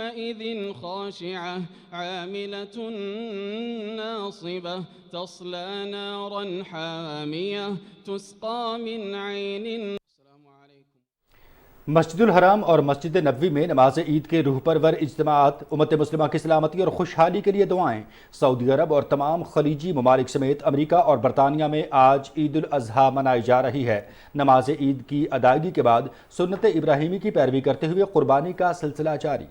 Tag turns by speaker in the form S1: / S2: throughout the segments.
S1: يومئذ خاشعة عاملة ناصبة تصلى نارا حامية تسقى من عين.
S2: مسجد الحرام اور مسجد نبوی میں نماز عید کے روح پرور اجتماعات، امت مسلمہ کی سلامتی اور خوشحالی کے لیے دعائیں۔ سعودی عرب اور تمام خلیجی ممالک سمیت امریکہ اور برطانیہ میں آج عید الاضحیٰ منائی جا رہی ہے۔ نماز عید کی ادائیگی کے بعد سنت ابراہیمی کی پیروی کرتے ہوئے قربانی کا سلسلہ جاری۔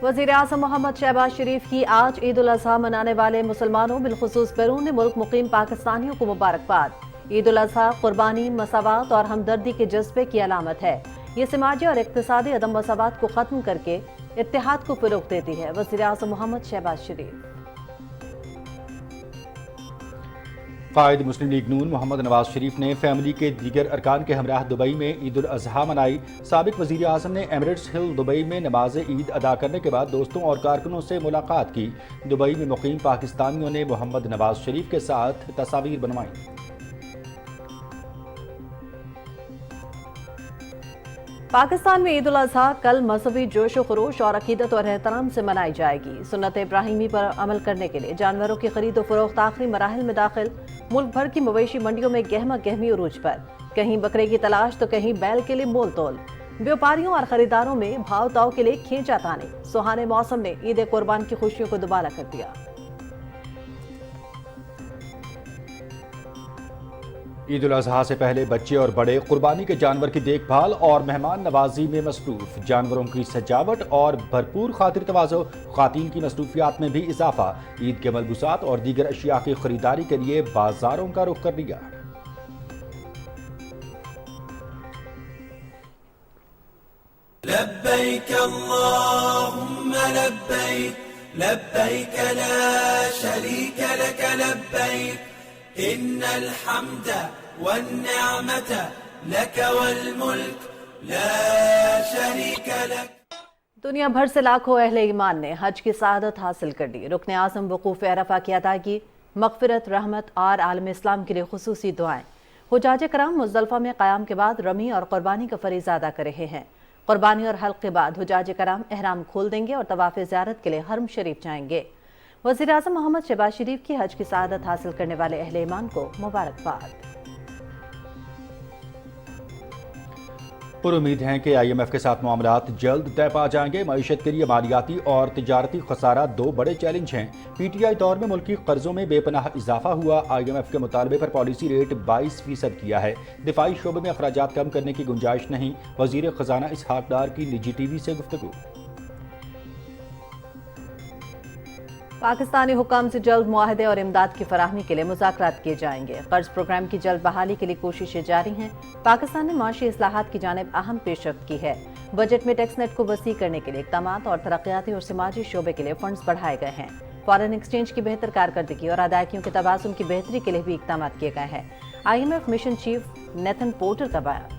S3: وزیر اعظم محمد شہباز شریف کی آج عید الاضحیٰ منانے والے مسلمانوں بالخصوص بیرون ملک مقیم پاکستانیوں کو مبارکباد۔ عید الاضحیٰ قربانی، مساوات اور ہمدردی کے جذبے کی علامت ہے۔ یہ سماجی اور اقتصادی عدم مساوات کو ختم کر کے اتحاد کو فروغ دیتی ہے۔ وزیر اعظم محمد شہباز شریف۔
S2: قائد مسلم لیگ نون محمد نواز شریف نے فیملی کے دیگر ارکان کے ہمراہ دبئی میں عید الاضحیٰ منائی۔ سابق وزیر اعظم نے ایمریٹس ہل دبئی میں نماز عید ادا کرنے کے بعد دوستوں اور کارکنوں سے ملاقات کی۔ دبئی میں مقیم پاکستانیوں نے محمد نواز شریف کے ساتھ تصاویر بنوائیں۔
S3: پاکستان میں عید الاضحیٰ کل مذہبی جوش و خروش اور عقیدت اور احترام سے منائی جائے گی۔ سنت ابراہیمی پر عمل کرنے کے لیے جانوروں کی خرید و فروخت آخری مراحل میں داخل۔ ملک بھر کی مویشی منڈیوں میں گہما گہمی عروج پر، کہیں بکرے کی تلاش تو کہیں بیل کے لیے مول تول۔ بیوپاریوں اور خریداروں میں بھاؤ تاؤ کے لیے کھینچا تانی۔ سہانے موسم نے عید قربان کی خوشیوں کو دوبالا کر دیا۔
S2: عید الاضحیٰ سے پہلے بچے اور بڑے قربانی کے جانور کی دیکھ بھال اور مہمان نوازی میں مصروف۔ جانوروں کی سجاوٹ اور بھرپور خاطر تواضع، خواتین کی مصروفیات میں بھی اضافہ۔ عید کے ملبوسات اور دیگر اشیاء کی خریداری کے لیے بازاروں کا رخ کر لیا۔
S4: لبیک اللہم لبیک لبیک لا شریک لک لبیک ان الحمد والنعمت لک والملک لا شریک لک۔
S3: دنیا بھر سے لاکھوں اہل ایمان نے حج کی سعادت حاصل کر لی۔ رکن اعظم وقوف عرفہ کی ادائیگی، مغفرت، رحمت اور عالم اسلام کے لیے خصوصی دعائیں۔ حجاج کرام مزدلفہ میں قیام کے بعد رمی اور قربانی کا فریضہ ادا کر رہے ہیں۔ قربانی اور حلق کے بعد حجاج کرام احرام کھول دیں گے اور طواف زیارت کے لیے حرم شریف جائیں گے۔ وزیر اعظم محمد شہباز شریف کی حج کی سعادت حاصل کرنے والے اہل ایمان کو مبارکباد۔
S2: پر امید ہیں کہ آئی ایم ایف کے ساتھ معاملات جلد طے پا جائیں گے۔ معیشت کے لیے مالیاتی اور تجارتی خسارہ دو بڑے چیلنج ہیں۔ پی ٹی آئی دور میں ملکی قرضوں میں بے پناہ اضافہ ہوا۔ آئی ایم ایف کے مطالبے پر پالیسی ریٹ 22% کیا ہے۔ دفاعی شعبے میں اخراجات کم کرنے کی گنجائش نہیں۔ وزیر خزانہ اسحاق ڈار کی نجی ٹی وی سے گفتگو۔
S3: پاکستانی حکام سے جلد معاہدے اور امداد کی فراہمی کے لیے مذاکرات کیے جائیں گے۔ قرض پروگرام کی جلد بحالی کے لیے کوششیں جاری ہیں۔ پاکستان نے معاشی اصلاحات کی جانب اہم پیش رفت کی ہے۔ بجٹ میں ٹیکس نیٹ کو وسیع کرنے کے لیے اقدامات اور ترقیاتی اور سماجی شعبے کے لیے فنڈز بڑھائے گئے ہیں۔ فارن ایکسچینج کی بہتر کارکردگی اور ادائیگیوں کے توازن کی بہتری کے لیے بھی اقدامات کیے گئے ہیں۔ I M F mission chief Nathan Porter کا بیان۔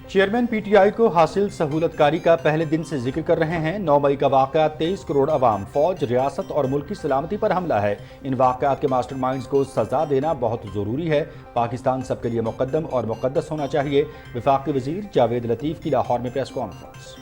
S2: چیئرمین پی ٹی آئی کو حاصل سہولت کاری کا پہلے دن سے ذکر کر رہے ہیں۔ 9 مئی کا واقعہ 23 کروڑ عوام، فوج، ریاست اور ملک کی سلامتی پر حملہ ہے۔ ان واقعات کے ماسٹر مائنڈز کو سزا دینا بہت ضروری ہے۔ پاکستان سب کے لیے مقدم اور مقدس ہونا چاہیے۔ وفاقی وزیر جاوید لطیف کی لاہور میں پریس کانفرنس۔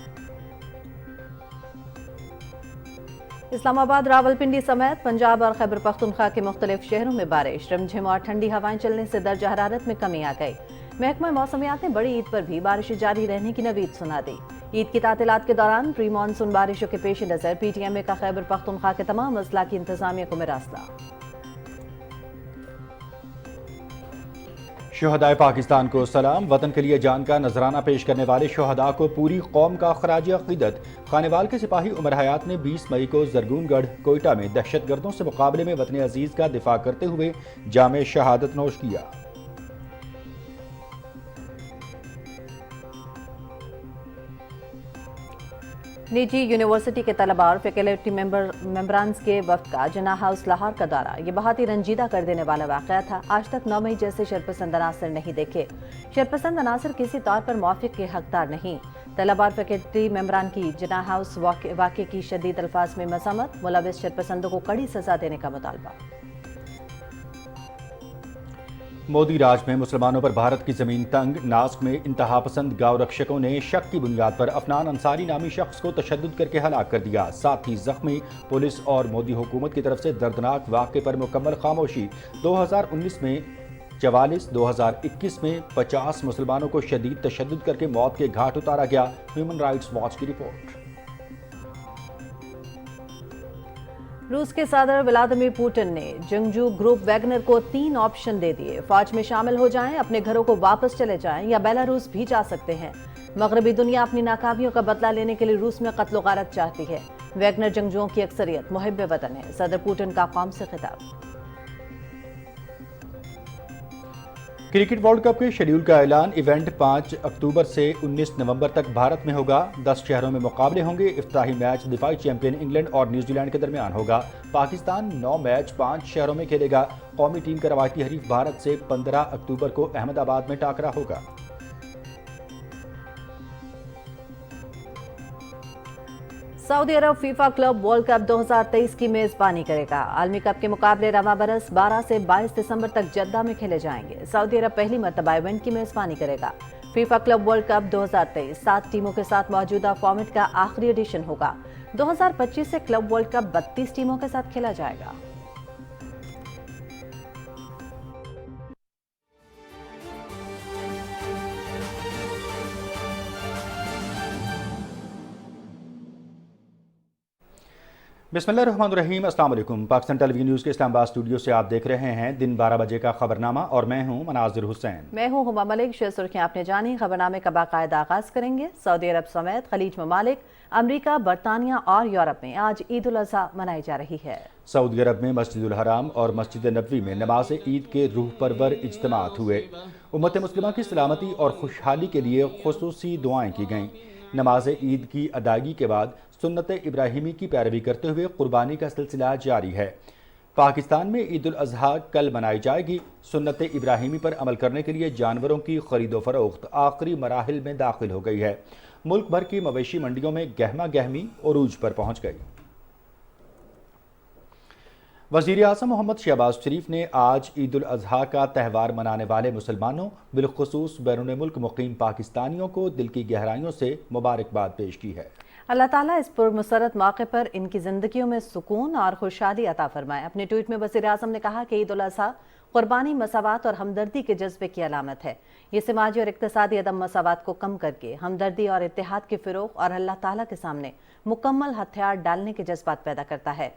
S3: اسلام آباد، راولپنڈی سمیت پنجاب اور خیبر پختونخوا کے مختلف شہروں میں بارش، رمجھم اور ٹھنڈی ہوائیں چلنے سے درجہ حرارت میں کمی آ گئی۔ محکمہ موسمیات نے بڑی عید پر بھی بارشیں جاری رہنے کی نوید سنا دی۔ عید کی تعطیلات کے دوران پری مانسون بارشوں کے پیش نظر پی ٹی ایم کا خیبر پختونخوا کے تمام اضلاع کی انتظامیہ کو مراسلہ۔
S2: شہدائے پاکستان کو سلام۔ وطن کے لیے جان کا نذرانہ پیش کرنے والے شہداء کو پوری قوم کا خراج عقیدت۔ خانیوال کے سپاہی عمر حیات نے 20 مئی کو زرگون گڑھ کوئٹہ میں دہشت گردوں سے مقابلے میں وطن عزیز کا دفاع کرتے ہوئے جام شہادت نوش کیا۔
S3: نجی یونیورسٹی کے طلباء اور فیکلٹی ممبرانز کے وفد کا جناح ہاؤس لاہور کا دورہ، یہ بہت ہی رنجیدہ کر دینے والا واقعہ تھا۔ آج تک 9 مئی جیسے شرپسند عناصر نہیں دیکھے۔ شرپسند عناصر کسی طور پر موافق کے حقدار نہیں۔ طلباء اور فیکلٹی ممبران کی جناح ہاؤس واقعے کی شدید الفاظ میں مذمت، ملوث شرپسندوں کو کڑی سزا دینے کا مطالبہ۔
S2: मोदी राज में मुसलमानों पर भारत की जमीन तंग। नास्क में इंतहा पसंद गांव रक्षकों ने शक की बुनियाद पर अफनान अंसारी नामी शख्स को तशद्दुद करके हलाक कर दिया। साथ ही जख्मी। पुलिस और मोदी हुकूमत की तरफ से दर्दनाक वाक़े पर मुकम्मल खामोशी। 2019 में 44, 2021 में 50 मुसलमानों को शदीद तशद्दुद करके मौत के घाट उतारा गया। ह्यूमन राइट्स वॉच की रिपोर्ट।
S3: रूस के सदर व्लादिमीर पुतिन ने जंगजू ग्रुप वैगनर को 3 ऑप्शन दे दिए। फौज में शामिल हो जाएं, अपने घरों को वापस चले जाएं या बेलारूस भी जा सकते हैं। मगरबी दुनिया अपनी नाकामियों का बदला लेने के लिए रूस में कत्ल गारत चाहती है। वैगनर जंगजुओं की अक्सरियत मुहिब वतन है। सदर पुतिन का कौम से खिताब।
S2: क्रिकेट वर्ल्ड कप के शेड्यूल का ऐलान। इवेंट 5 अक्टूबर से 19 नवंबर तक भारत में होगा। 10 शहरों में मुकाबले होंगे। इफ्ताही मैच दिफाई चैंपियन इंग्लैंड और न्यूजीलैंड के दरमियान होगा। पाकिस्तान 9 मैच 5 शहरों में खेलेगा। कौमी टीम का रवायती हरीफ भारत से 15 अक्टूबर को अहमदाबाद में टाकरा होगा।
S3: सऊदी अरब फीफा क्लब वर्ल्ड कप 2023 की मेजबानी करेगा। आलमी कप के मुकाबले रवा बरस 12 से 22 दिसंबर तक जद्दा में खेले जाएंगे। सऊदी अरब पहली मर्तबा इवेंट की मेजबानी करेगा। फीफा क्लब वर्ल्ड कप 2023 7 टीमों के साथ मौजूदा फॉर्मेट का आखिरी एडिशन होगा। 2025 से क्लब वर्ल्ड कप 32 टीमों के साथ खेला जाएगा।
S2: बिस्मिल्लाहिर्रहमानिर्रहीम। अस्सलाम वालेकुम। पाकिस्तान टेलीविजन न्यूज़ के इस्लामाबाद स्टूडियो से आप देख रहे हैं दिन 12 बजे का खबरनामा और मैं हूं मनाजिर हुसैन।
S3: मैं हूं हुमा मलिक। शेर सुर्खियां आपने जानी। खबरनामे का बाकायदा आगाज करेंगे। सऊदी अरब समेत खलीज ममालिक, अमरीका, बरतानिया और यूरोप में आज ईद उल अज़हा मनाई जा रही है।
S2: सऊदी अरब में मस्जिदुल हराम और मस्जिद नबवी में नमाज ईद के रूह परवर इज्तिमात हुए। उम्मत मुस्लिमा की सलामती और खुशहाली के लिए खुसूसी दुआएं की गईं। नमाज ईद की अदायगी के बाद सुन्नत इब्राहिमी की पैरवी करते हुए कुर्बानी का सिलसिला जारी है। पाकिस्तान में ईद उल अज़हा कल मनाई जाएगी। सुन्नत इब्राहिमी पर अमल करने के लिए जानवरों की खरीदो फरोख्त आखिरी मराहिल में दाखिल हो गई है। मुल्क भर की मवेशी मंडियों में गहमा गहमी उरूज पर पहुंच गई। वज़ीर आज़म मोहम्मद शहबाज शरीफ ने आज ईद उल अज़हा का त्यौहार मनाने वाले मुसलमानों बिलखुसूस बैरून मुल्क मुकीम पाकिस्तानियों को दिल की गहराइयों से मुबारकबाद पेश की है।
S3: अल्लाह ताला इस पुरमसरत मौके पर इनकी जिंदगियों में सुकून और खुशहाली अता फरमाए। अपने ट्वीट में वज़ीर आज़म ने कहा कि ईद उल अज़हा कुर्बानी, मसावात और हमदर्दी के जज्बे की अलामत है। ये समाजी और इक़्तिसादी अदम मसावात को कम करके हमदर्दी और इत्तेहाद के फ़िरोग़ और अल्लाह ताला के सामने मुकम्मल हथियार डालने के जज्बात पैदा करता है।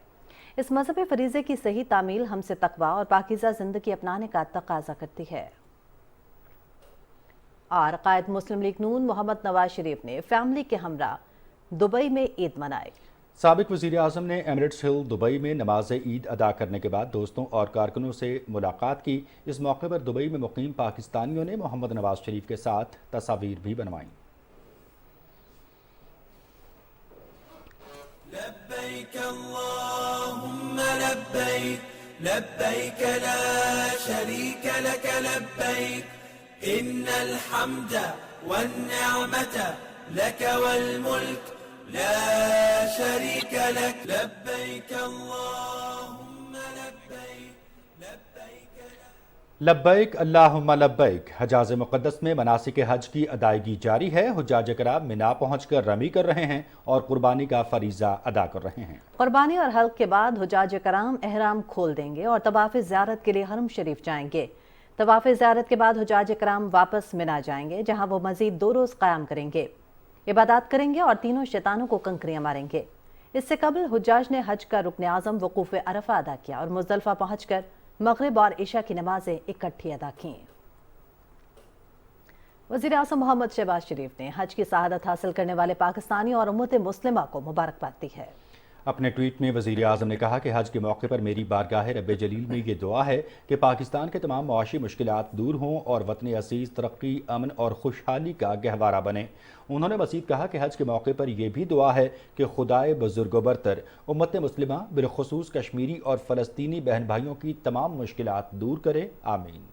S3: इस मज़हबी फरीज़े की सही तामील हमसे तक़वा और पाकीज़ा ज़िंदगी अपनाने का तक़ाज़ा करती है। और कायद मुस्लिम लीग नून मोहम्मद नवाज शरीफ ने फैमिली के हमरा दुबई में ईद मनाई।
S2: साबिक वज़ीर आज़म ने एमिरेट्स हिल दुबई में नमाज ईद अदा करने के बाद दोस्तों और कारकुनों से मुलाकात की। इस मौके पर दुबई में मुकीम पाकिस्तानियों ने मोहम्मद नवाज शरीफ के साथ तस्वीर भी बनवाई।
S4: लब्बैक अल्लाहुम्मा लब्बैक, लब्बैक ला शरीक लक लब्बैक, इन्नल हम्दा वन निअमत लक वल मुल्क ला शरीक लक, लब्बैक अल्लाहुम्मा लब्बैक, लब्बैक
S2: लब्बैक अल्लाहुम्मा लब्बैक। हजाज मुक़द्दस में मनासिक हज की अदायगी जारी है। हुज्जाज कराम मिना पहुंचकर रमी कर रहे हैं और कुर्बानी का फरीज़ा अदा कर रहे हैं।
S3: कुर्बानी और हल्क के बाद हुज्जाज कराम एहराम खोल देंगे और तवाफ़ ज़ियारत के लिए हरम शरीफ जाएंगे। तवाफ़ ज़ियारत के बाद हुज्जाज कराम वापस मिना जाएंगे, जहाँ वो मज़ीद 2 रोज़ क़याम करेंगे, इबादत करेंगे और तीनों शैतानों को कंकरियां मारेंगे। इससे कबल हुज्जाज ने हज का रुकन आज़म वकूफ़ अरफा अदा किया और मुज़दलिफ़ा पहुंचकर मगरिब और इशा की नमाजें इकट्ठी अदा की। वज़ीर आज़म मोहम्मद शहबाज शरीफ ने हज की शहादत हासिल करने वाले पाकिस्तानी और उम्मत मुस्लिमा को मुबारकबाद दी है।
S2: अपने ट्वीट में वज़ीर आज़म ने कहा कि हज के मौके पर मेरी बारगाह रब्बे जलील में ये दुआ है कि पाकिस्तान के तमाम मुआशी मुश्किलात दूर हों और वतन अज़ीज़ तरक्की, अमन और खुशहाली का गहवारा बने। उन्होंने मज़ीद कहा कि हज के मौके पर यह भी दुआ है कि खुदाए बुज़ुर्ग बरतर उम्मत मुस्लिमा बिलखुसूस कश्मीरी और फ़लस्तीनी बहन भाइयों की तमाम मुश्किलात दूर करे। आमीन।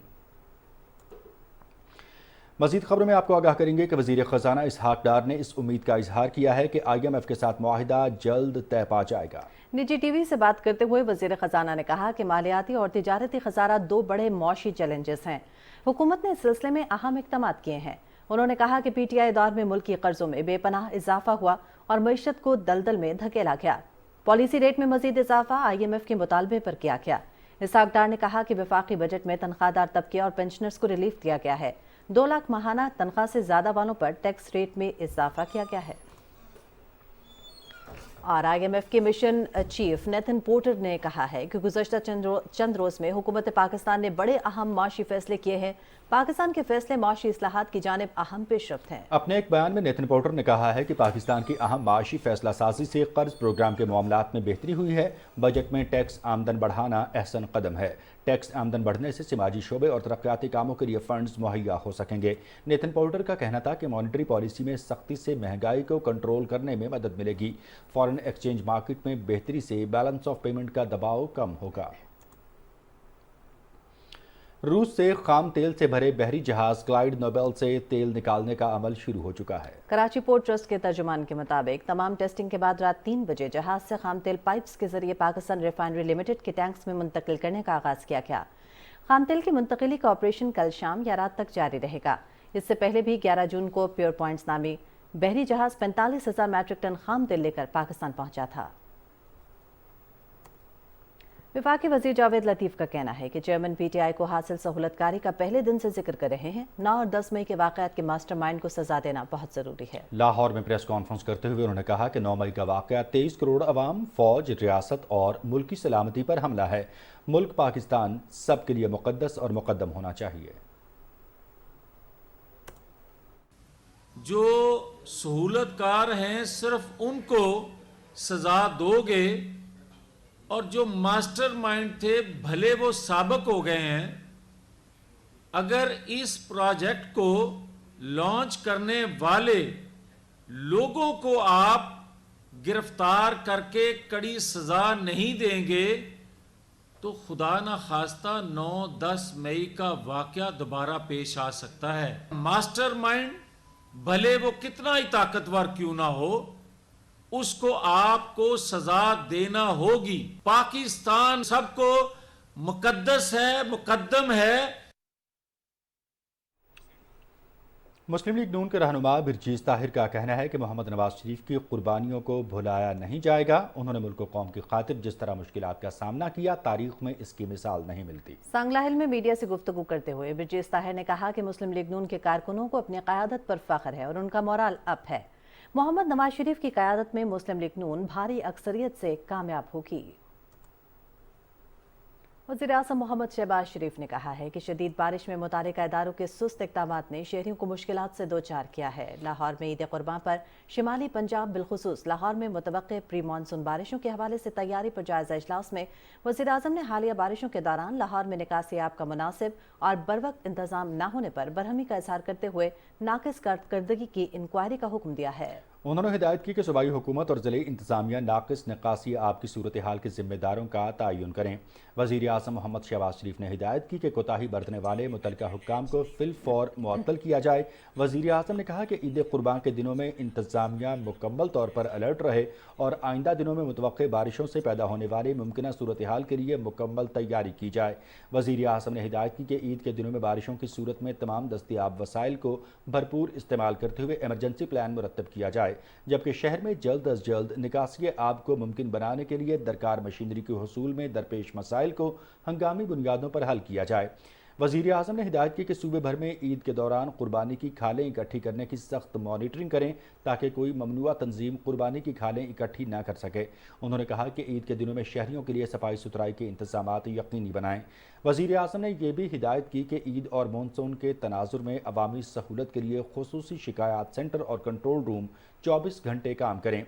S2: مزید خبروں میں آپ کو آگاہ کریں گے کہ وزیر خزانہ اسحاق ڈار نے اس امید کا اظہار کیا ہے کہ IMF کے ساتھ معاہدہ جلد طے پا جائے گا۔
S3: نجی ٹی وی سے بات کرتے ہوئے وزیر خزانہ نے کہا کہ مالیاتی اور تجارتی خسارہ دو بڑے معاشی چیلنجز ہیں۔ حکومت نے اس سلسلے میں اہم اقدامات کیے ہیں۔ انہوں نے کہا کہ PTI دور میں ملکی قرضوں میں بے پناہ اضافہ ہوا اور معیشت کو دلدل میں دھکیلا گیا۔ پالیسی ریٹ میں مزید اضافہ IMF کے مطالبے پر کیا گیا۔ اسحاق ڈار نے کہا کہ وفاقی بجٹ میں تنخواہ دار طبقے اور پینشنرز کو ریلیف دیا گیا ہے۔ 2 لاکھ ماہانہ تنخواہ سے زیادہ والوں پر ٹیکس ریٹ میں اضافہ کیا گیا ہے۔ اور IMF کے مشن چیف نیتھن پورٹر نے کہا ہے کہ گزشتہ چند روز میں حکومت پاکستان نے بڑے اہم معاشی فیصلے کیے ہیں۔ پاکستان کے فیصلے معاشی اصلاحات کی جانب اہم پیش رفت ہیں۔
S2: اپنے ایک بیان میں نیتھن پورٹر نے کہا ہے کہ پاکستان کی اہم معاشی فیصلہ سازی سے قرض پروگرام کے معاملات میں بہتری ہوئی ہے۔ بجٹ میں ٹیکس آمدن بڑھانا احسن قدم ہے۔ ٹیکس آمدن بڑھنے سے سماجی شعبے اور ترقیاتی کاموں کے لیے فنڈز مہیا ہو سکیں گے۔ نیتھن پورٹر کا کہنا تھا کہ مانیٹری پالیسی میں سختی سے مہنگائی کو کنٹرول کرنے میں مدد ملے گی۔ فارن ایکسچینج مارکیٹ میں بہتری سے بیلنس آف پیمنٹ کا دباؤ کم ہوگا۔ روس سے خام تیل سے بھرے بحری جہاز کلائیڈ نوبل سے تیل نکالنے کا عمل شروع ہو چکا ہے۔
S3: کراچی پورٹ ٹرسٹ کے ترجمان کے مطابق تمام ٹیسٹنگ کے بعد رات 3 بجے جہاز سے خام تیل پائپس کے ذریعے پاکستان ریفائنری لمیٹڈ کے ٹینکس میں منتقل کرنے کا آغاز کیا گیا۔ خام تیل کی منتقلی کا آپریشن کل شام یا رات تک جاری رہے گا۔ اس سے پہلے بھی 11 جون کو پیور پوائنٹس نامی بحری جہاز 45,000 میٹرک ٹن خام تیل لے کر پاکستان پہنچا تھا۔ وفاقی وزیر جاوید لطیف کا کہنا ہے کہ چیئرمین PTI کو حاصل سہولت کاری کا پہلے دن سے ذکر کر رہے ہیں۔ 9 اور 10 مئی کے واقعات کے ماسٹر مائنڈ کو سزا دینا بہت ضروری ہے۔
S2: لاہور میں پریس کانفرنس کرتے ہوئے انہوں نے کہا کہ 9 مئی کا واقعہ 23 کروڑ عوام، فوج، ریاست اور ملکی سلامتی پر حملہ ہے۔ ملک پاکستان سب کے لیے مقدس اور مقدم ہونا چاہیے۔
S5: جو سہولت کار ہیں صرف ان کو سزا دو گے، اور جو ماسٹر مائنڈ تھے بھلے وہ سابق ہو گئے ہیں، اگر اس پروجیکٹ کو لانچ کرنے والے لوگوں کو آپ گرفتار کر کے کڑی سزا نہیں دیں گے تو خدا نخواستہ 9-10 مئی کا واقعہ دوبارہ پیش آ سکتا ہے۔ ماسٹر مائنڈ بھلے وہ کتنا ہی طاقتور کیوں نہ ہو، اس کو آپ کو سزا دینا ہوگی۔ پاکستان سب کو مقدس ہے، مقدم ہے۔
S2: مسلم لیگ نون کے رہنما برجیز طاہر کا کہنا ہے کہ محمد نواز شریف کی قربانیوں کو بھلایا نہیں جائے گا۔ انہوں نے ملک و قوم کی خاطر جس طرح مشکلات کا سامنا کیا، تاریخ میں اس کی مثال نہیں ملتی۔
S3: سانگلہ ہل میں میڈیا سے گفتگو کرتے ہوئے برجیز طاہر نے کہا کہ مسلم لیگ نون کے کارکنوں کو اپنی قیادت پر فخر ہے اور ان کا مورال اپ ہے۔ محمد نواز شریف کی قیادت میں مسلم لیگ نون بھاری اکثریت سے کامیاب ہوگی۔ وزیر اعظم محمد شہباز شریف نے کہا ہے کہ شدید بارش میں متعلقہ اداروں کے سست اقدامات نے شہریوں کو مشکلات سے دوچار کیا ہے۔ لاہور میں عید قرباں پر شمالی پنجاب بالخصوص لاہور میں متوقع پری مانسون بارشوں کے حوالے سے تیاری پر جائزہ اجلاس میں وزیر اعظم نے حالیہ بارشوں کے دوران لاہور میں نکاسی آب کا مناسب اور بروقت انتظام نہ ہونے پر برہمی کا اظہار کرتے ہوئے ناقص کارکردگی کی انکوائری کا حکم دیا ہے۔
S2: انہوں نے ہدایت کی کہ صوبائی حکومت اور ضلعی انتظامیہ ناقص نکاسی آب کی صورتحال کے ذمہ داروں کا تعین کریں۔ وزیر اعظم محمد شہباز شریف نے ہدایت کی کہ کوتاہی برتنے والے متعلقہ حکام کو فی الفور معطل کیا جائے۔ وزیر اعظم نے کہا کہ عید قربان کے دنوں میں انتظامیہ مکمل طور پر الرٹ رہے اور آئندہ دنوں میں متوقع بارشوں سے پیدا ہونے والی ممکنہ صورتحال کے لیے مکمل تیاری کی جائے۔ وزیر اعظم نے ہدایت کی کہ عید کے دنوں میں بارشوں کی صورت میں تمام دستیاب وسائل کو بھرپور استعمال کرتے ہوئے ایمرجنسی پلان مرتب کیا جائے، جبکہ شہر میں جلد از جلد نکاسی آب کو ممکن بنانے کے لیے درکار مشینری کے حصول میں درپیش مسائل کو ہنگامی بنیادوں پر حل کیا جائے۔ وزیر اعظم نے ہدایت کی کہ صوبے بھر میں عید کے دوران قربانی کی کھالیں اکٹھی کرنے کی سخت مانیٹرنگ کریں تاکہ کوئی ممنوعہ تنظیم قربانی کی کھالیں اکٹھی نہ کر سکے۔ انہوں نے کہا کہ عید کے دنوں میں شہریوں کے لیے صفائی ستھرائی کے انتظامات یقینی بنائیں۔ وزیر اعظم نے یہ بھی ہدایت کی کہ عید اور مونسون کے تناظر میں عوامی سہولت کے لیے خصوصی شکایات سینٹر اور کنٹرول روم 24 گھنٹے کام کریں۔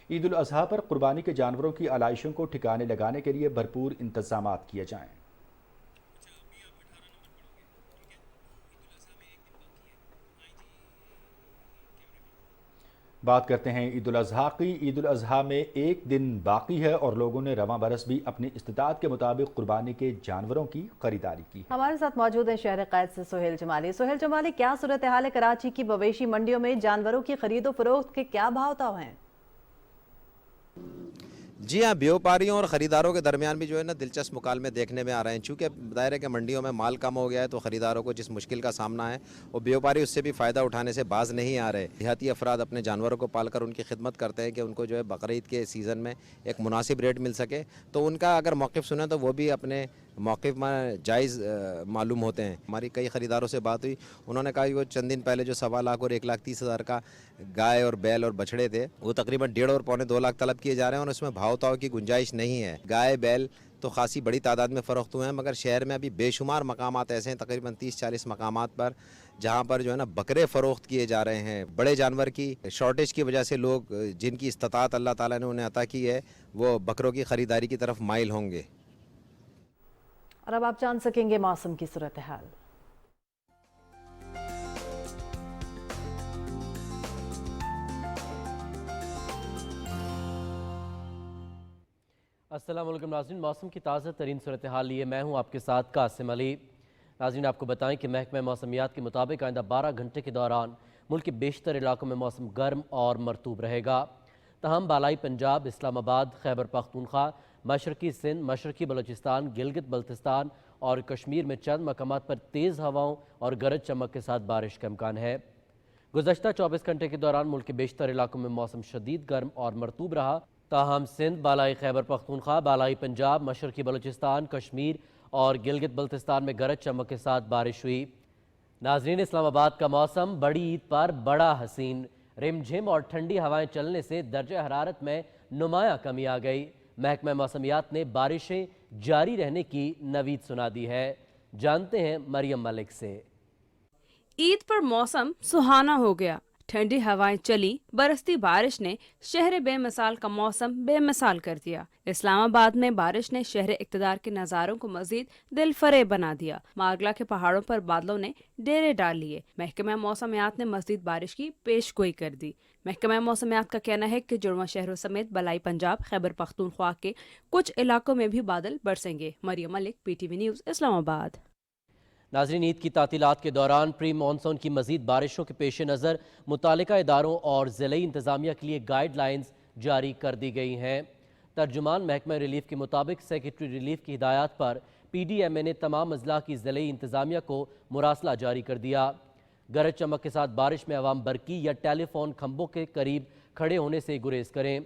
S2: عید الاضحیٰ پر قربانی کے جانوروں کی علائشوں کو ٹھکانے لگانے کے لیے بھرپور انتظامات کیے جائیں۔ بات کرتے ہیں عید الاضحیٰ کی۔ عید الاضحیٰ میں ایک دن باقی ہے اور لوگوں نے رواں برس بھی اپنی استطاعت کے مطابق قربانی کے جانوروں کی خریداری کی۔
S3: ہمارے ساتھ موجود ہیں شہر قائد سے سہیل جمالی۔ سہیل جمالی، کیا صورتحال ہے کراچی کی مویشی منڈیوں میں؟ جانوروں کی خرید و فروخت کے کیا بھاؤ تاؤ ہیں؟
S6: جی ہاں، بیوپاریوں اور خریداروں کے درمیان بھی جو ہے نا دلچسپ مکالمے دیکھنے میں آ رہے ہیں۔ چونکہ ظاہر ہے کہ منڈیوں میں مال کم ہو گیا ہے تو خریداروں کو جس مشکل کا سامنا ہے وہ بیوپاری اس سے بھی فائدہ اٹھانے سے باز نہیں آ رہے۔ دیہاتی افراد اپنے جانوروں کو پال کر ان کی خدمت کرتے ہیں کہ ان کو جو ہے بقرعید کے سیزن میں ایک مناسب ریٹ مل سکے، تو ان کا اگر موقف سنیں تو وہ بھی اپنے موقف میں جائز معلوم ہوتے ہیں۔ ہماری کئی خریداروں سے بات ہوئی، انہوں نے کہا کہ وہ چند دن پہلے جو 1.25 لاکھ اور 1,30,000 کا گائے اور بیل اور بچھڑے تھے وہ تقریباً 1.5 اور 1.25 لاکھ طلب کیے جا رہے ہیں، اور اس میں بھاؤ تاؤ کی گنجائش نہیں ہے۔ گائے بیل تو خاصی بڑی تعداد میں فروخت ہوئے ہیں، مگر شہر میں ابھی بے شمار مقامات ایسے ہیں، تقریباً 30-40 مقامات پر، جہاں پر جو ہے نا بکرے فروخت کیے جا رہے ہیں۔ بڑے جانور کی شارٹیج کی وجہ سے لوگ جن کی استطاعت اللہ تعالیٰ نے انہیں عطا کی ہے وہ بکروں کی خریداری کی طرف مائل ہوں گے۔
S3: اور اب آپ جان سکیں گے موسم کی صورتحال۔
S7: السلام علیکم ناظرین، موسم کی تازہ ترین صورتحال لیے میں ہوں آپ کے ساتھ قاسم علی۔ ناظرین، آپ کو بتائیں کہ محکمہ موسمیات کے مطابق آئندہ 12 گھنٹے کے دوران ملک کے بیشتر علاقوں میں موسم گرم اور مرطوب رہے گا، تاہم بالائی پنجاب، اسلام آباد، خیبر پختونخوا، مشرقی سندھ، مشرقی بلوچستان، گلگت بلتستان اور کشمیر میں چند مقامات پر تیز ہواؤں اور گرج چمک کے ساتھ بارش کا امکان ہے۔ گزشتہ 24 گھنٹے کے دوران ملک کے بیشتر علاقوں میں موسم شدید گرم اور مرطوب رہا، تاہم سندھ، بالائی خیبر پختونخوا، بالائی پنجاب، مشرقی بلوچستان، کشمیر اور گلگت بلتستان میں گرج چمک کے ساتھ بارش ہوئی۔ ناظرین، اسلام آباد کا موسم بڑی عید پر بڑا حسین، رم جھم اور ٹھنڈی ہوائیں چلنے سے درجہ حرارت میں نمایاں کمی آ گئی۔ محکمہ موسمیات نے بارشیں جاری رہنے کی نوید سنا دی ہے۔ جانتے ہیں مریم ملک سے۔
S8: عید پر موسم سہانا ہو گیا، ٹھنڈی ہوائیں چلی، برستی بارش نے شہر بے مثال کا موسم بے مثال کر دیا۔ اسلام آباد میں بارش نے شہر اقتدار کے نظاروں کو مزید دل فریب بنا دیا۔ ماگلا کے پہاڑوں پر بادلوں نے ڈیرے ڈال لیے۔ محکمہ موسمیات نے مزید بارش کی پیش گوئی کر دی۔ محکمہ موسمیات کا کہنا ہے کہ جڑواں شہروں سمیت بالائی پنجاب، خیبر پختونخوا کے کچھ علاقوں میں بھی بادل برسیں گے۔ مریم ملک، پی ٹی وی نیوز، اسلام آباد۔
S7: ناظرین، عید کی تعطیلات کے دوران پری مانسون کی مزید بارشوں کے پیش نظر متعلقہ اداروں اور ضلعی انتظامیہ کے لیے گائیڈ لائنز جاری کر دی گئی ہیں۔ ترجمان محکمہ ریلیف کے مطابق سیکریٹری ریلیف کی ہدایات پر پی ڈی ایم اے نے تمام اضلاع کی ضلعی انتظامیہ کو مراسلہ جاری کر دیا۔ گرج چمک کے ساتھ بارش میں عوام برقی یا ٹیلی فون کھمبوں کے قریب کھڑے ہونے سے گریز کریں۔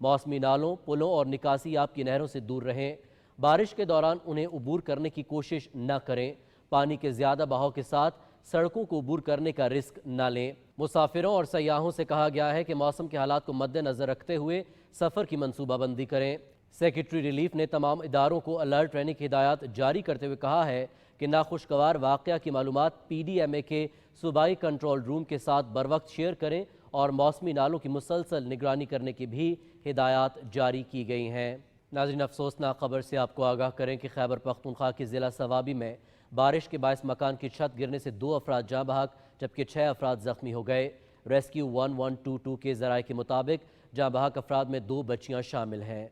S7: موسمی نالوں، پلوں اور نکاسی آب کی نہروں سے دور رہیں۔ بارش کے دوران انہیں عبور کرنے کی کوشش نہ کریں۔ پانی کے زیادہ بہاؤ کے ساتھ سڑکوں کو عبور کرنے کا رسک نہ لیں۔ مسافروں اور سیاحوں سے کہا گیا ہے کہ موسم کے حالات کو مد نظر رکھتے ہوئے سفر کی منصوبہ بندی کریں۔ سیکریٹری ریلیف نے تمام اداروں کو الرٹ رہنے کی ہدایات جاری کرتے ہوئے کہا ہے کہ ناخوشگوار واقعہ کی معلومات پی ڈی ایم اے کے صوبائی کنٹرول روم کے ساتھ بروقت شیئر کریں اور موسمی نالوں کی مسلسل نگرانی کرنے کی بھی ہدایات جاری کی گئی ہیں۔ ناظرین، افسوسناک خبر سے آپ کو آگاہ کریں کہ خیبر پختونخوا کے ضلع صوابی میں بارش کے باعث مکان کی چھت گرنے سے 2 افراد جاں بحق جبکہ 6 افراد زخمی ہو گئے۔ ریسکیو 1122 کے ذرائع کے مطابق جاں بحق افراد میں 2 بچیاں شامل ہیں۔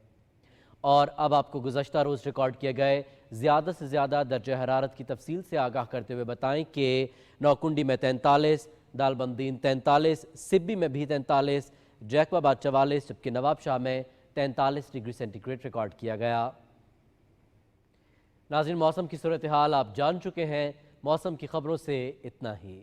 S7: اور اب آپ کو گزشتہ روز ریکارڈ کیے گئے زیادہ سے زیادہ درجہ حرارت کی تفصیل سے آگاہ کرتے ہوئے بتائیں کہ نوکنڈی میں 43، دال بندین 43، سبی میں بھی 43، جیکب آباد 44 جبکہ نواب شاہ میں 43 ڈگری سینٹی گریڈ ریکارڈ کیا گیا۔ ناظرین، موسم کی صورتحال آپ جان چکے ہیں۔ موسم کی خبروں سے اتنا ہی۔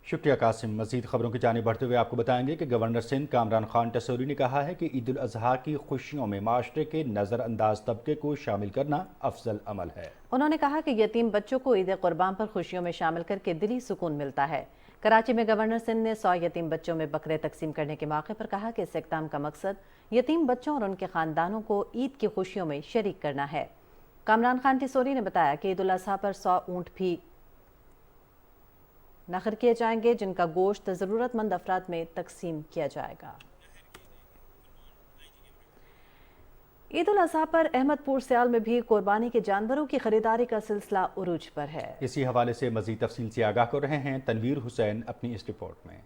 S2: شکریہ قاسم۔ مزید خبروں کی جانب بڑھتے ہوئے آپ کو بتائیں گے کہ گورنر سندھ کامران خان ٹسوری نے کہا ہے کہ عید الاضحیٰ کی خوشیوں میں معاشرے کے نظر انداز طبقے کو شامل کرنا افضل عمل ہے۔ انہوں نے کہا کہ یتیم بچوں کو عید قربان پر خوشیوں میں شامل کر کے دلی سکون ملتا ہے۔ کراچی میں گورنر سندھ نے 100 یتیم بچوں میں بکرے تقسیم کرنے کے موقع پر کہا کہ اس اقدام کا مقصد یتیم بچوں اور ان کے خاندانوں کو عید کی خوشیوں میں شریک کرنا ہے۔ کامران خان ٹسوری نے بتایا کہ عید الاضحیٰ پر 100 اونٹ بھی نخر کیے جائیں گے جن کا گوشت ضرورت مند افراد میں تقسیم کیا جائے گا۔ عید الاضحیٰ پر احمد پور سیال میں بھی قربانی کے جانوروں کی خریداری کا سلسلہ عروج پر ہے۔ اسی حوالے سے مزید تفصیل سے آگاہ کر رہے ہیں تنویر حسین اپنی اس رپورٹ میں۔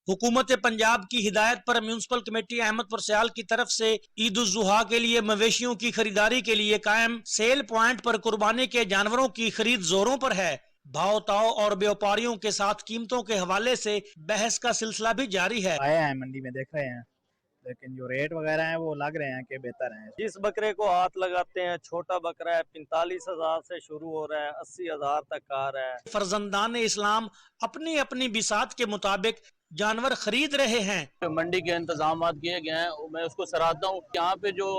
S9: हुकूमत पंजाब की हिदायत पर म्यूनसिपल कमेटी अहमदपुर सयाल की तरफ से ईद उल जुहा के लिए मवेशियों की खरीदारी के लिए कायम सेल पॉइंट पर कुर्बानी के जानवरों की खरीद जोरों पर है। भाव ताव और व्यापारियों के साथ कीमतों के हवाले से बहस का सिलसिला भी जारी है।
S10: आए हैं मंडी में, देख रहे हैं, लेकिन जो रेट वगैरह हैं वो लग रहे हैं कि बेहतर हैं।
S11: जिस बकरे को हाथ लगाते हैं, छोटा बकरा है 45,000 से शुरू हो रहा है, 80,000 तक आ रहा है।
S9: फर्जंदान इस्लाम अपनी अपनी बिसात के मुताबिक जानवर खरीद रहे हैं।
S11: मंडी के इंतजाम किए गए हैं, मैं उसको सराहता हूँ। यहाँ पे जो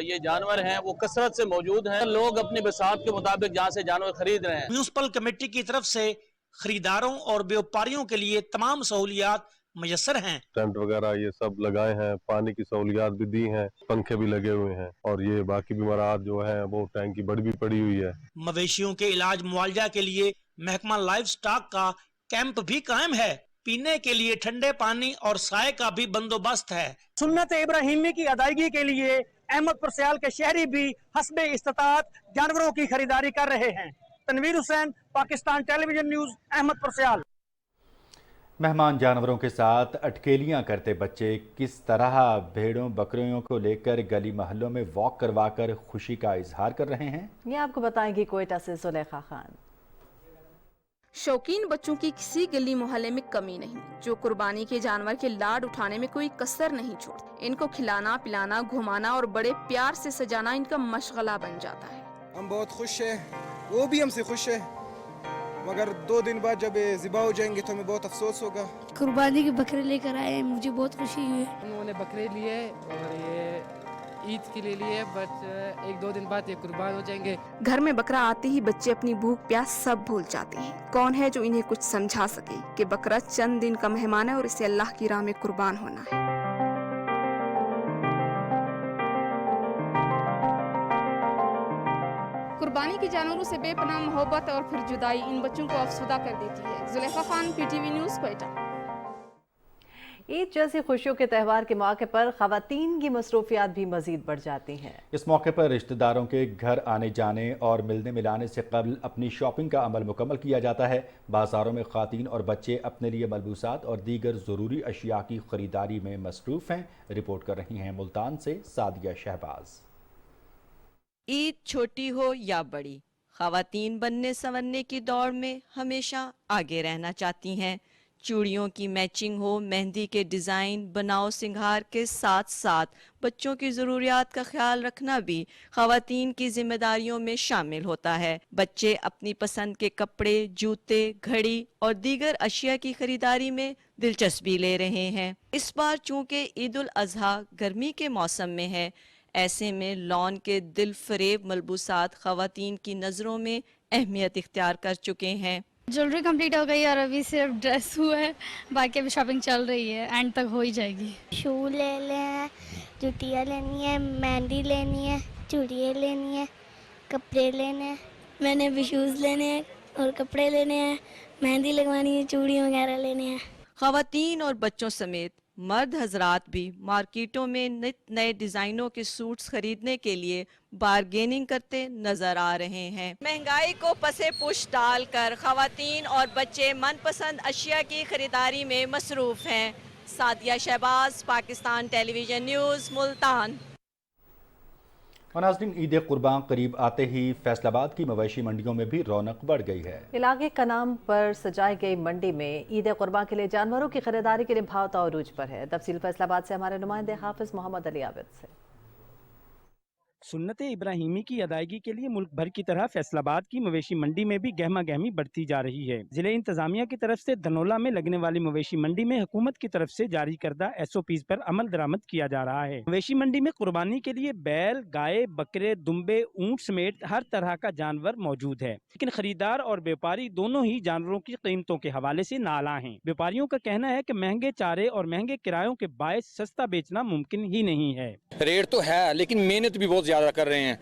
S11: ये जानवर हैं वो कसरत से मौजूद हैं। लोग अपनी बिसात के मुताबिक जहाँ से जानवर खरीद रहे हैं।
S9: म्यूनसिपल कमेटी की तरफ से खरीदारों और व्यापारियों के लिए तमाम सहूलियात मुयस्सर हैं।
S12: टेंट वगैरह ये सब लगाए हैं, पानी की सहूलियात भी दी हैं, पंखे भी लगे हुए हैं और ये बाकी बीमारात जो है वो टैंक की बड़ी भी पड़ी हुई है।
S9: मवेशियों के इलाज मुआवजा के लिए महकमा लाइव स्टॉक का कैंप भी कायम है। पीने के लिए ठंडे पानी और साए का भी बंदोबस्त है।
S13: सुन्नत इब्राहिमी की अदायगी के लिए अहमदपुर सयाल के शहरी भी हस्बे इस्तात जानवरों की खरीदारी कर रहे हैं। Tanvir Hussain, Pakistan television news, Ahmadpur Sial.
S2: मेहमान जानवरों के साथ अटकेलियां करते बच्चे किस तरह भेड़ों बकरियों को लेकर गली महल्लों में वॉक करवाकर खुशी का इजहार कर रहे हैं,
S3: ये आपको बताएंगी कोयटा से जुलेखा खान।
S14: शौकीन बच्चों की किसी गली मोहल्ले में कमी नहीं, जो कुर्बानी के जानवर के लाड उठाने में कोई कसर नहीं छोड़ते। इनको खिलाना पिलाना घुमाना और बड़े प्यार से सजाना इनका मशगला बन जाता है।
S15: हम बहुत खुश हैं, वो भी हमसे खुश है, मगर 2 दिन बाद जब ज़िबा हो जाएंगे तो हमें बहुत अफसोस होगा।
S16: कुर्बानी के बकरे लेकर आए, मुझे बहुत खुशी हुई।
S17: उन्होंने बकरे लिए और ये ईद के लिए लिए, बट 1-2 दिन बाद ये कुर्बान हो जाएंगे।
S14: घर में बकरा आते ही बच्चे अपनी भूख प्यास सब भूल जाते हैं। कौन है जो इन्हें कुछ समझा सके कि बकरा चंद दिन का मेहमान है और इसे अल्लाह की राह में कुर्बान होना है। कुर्बानी के जानवरों से बेपनाह मोहब्बत और फिर जुदाई इन बच्चों को अफसुदा कर देती है। Zulekha Khan, PTV news, Quetta.
S3: ईद जैसी खुशियों के त्यौहार के मौके पर ख़वातीन की मसरूफियात भी मज़ीद बढ़ जाती हैं।
S2: इस मौके पर रिश्तेदारों के घर आने जाने और मिलने मिलाने से कबल अपनी शॉपिंग का अमल मुकम्मल किया जाता है। बाज़ारों में ख़वातीन और बच्चे अपने लिए मलबूसात और दीगर ज़रूरी अशिया की ख़रीदारी में मसरूफ़ हैं। रिपोर्ट कर रही हैं मुल्तान से सादिया शहबाज।
S18: ईद छोटी हो या बड़ी, ख़वातीन बनने संवरने की दौड़ में हमेशा आगे रहना चाहती हैं। चूड़ियों की मैचिंग हो, मेहंदी के डिज़ाइन, बनाओ सिंगार के साथ साथ बच्चों की ज़रूरियात का ख्याल रखना भी ख़वातीन की जिम्मेदारियों में शामिल होता है। बच्चे अपनी पसंद के कपड़े, जूते, घड़ी और दीगर अशिया की खरीदारी में दिलचस्पी ले रहे हैं। इस बार चूँकि ईद उल अज़हा गर्मी के मौसम में है, ऐसे में लॉन के दिल फरेब मलबूसात ख़वातीन की नज़रों में अहमियत इख्तियार कर चुके हैं।
S16: ज्वेलरी कंप्लीट हो गई और अभी सिर्फ ड्रेस हुआ है, बाकी अभी शॉपिंग चल रही है, एंड तक हो ही जाएगी।
S19: शू ले लें, जूतियाँ लेनी है, मेहंदी लेनी है, चूड़ियाँ लेनी है, कपड़े लेने हैं।
S16: मैंने भी शूज़ लेने हैं और कपड़े लेने हैं, मेहंदी लगवानी है, चूड़ी वगैरह लेने हैं।
S18: ख़वातीन और बच्चों समेत मर्द हजरात भी मार्केटों में नित नए डिज़ाइनों के सूट्स खरीदने के लिए बारगेनिंग करते नजर आ रहे हैं। महंगाई को पसे पुश डालकर ख़वातीन और बच्चे मनपसंद अशिया की खरीदारी में मसरूफ़ हैं। Sadia Shahbaz, Pakistan television news, Multan.
S2: नाज़रीन, ईद कुर्बान करीब आते ही फैसलाबाद की मवेशी मंडियों में भी रौनक बढ़ गई है।
S3: इलाके का नाम पर सजाई गई मंडी में ईद कुर्बान के लिए जानवरों की खरीदारी के लिए भाव तौरूज पर है। तफसील फैसलाबाद से हमारे नुमाइंदे हाफिज मोहम्मद अली आबिद से।
S13: सुन्नत इब्राहिमी की अदायगी के लिए मुल्क भर की तरह फैसलाबाद की मवेशी मंडी में भी गहमा गहमी बढ़ती जा रही है। जिले इंतजामिया की तरफ से धनोला में लगने वाली मवेशी मंडी में हुकूमत की तरफ से जारी करदा SOPs पर अमल दरामद किया जा रहा है। मवेशी मंडी में कुर्बानी के लिए बैल, गाय, बकरे, दुम्बे, ऊंट समेत हर तरह का जानवर मौजूद है, लेकिन खरीदार और व्यापारी दोनों ही जानवरों की कीमतों के हवाले से नाला हैं। व्यापारियों का कहना है कि महंगे चारे और महंगे किरायों के बायस सस्ता बेचना मुमकिन ही नहीं है।
S20: रेट तो है, लेकिन मेहनत भी बहुत ज्यादा कर रहे हैं,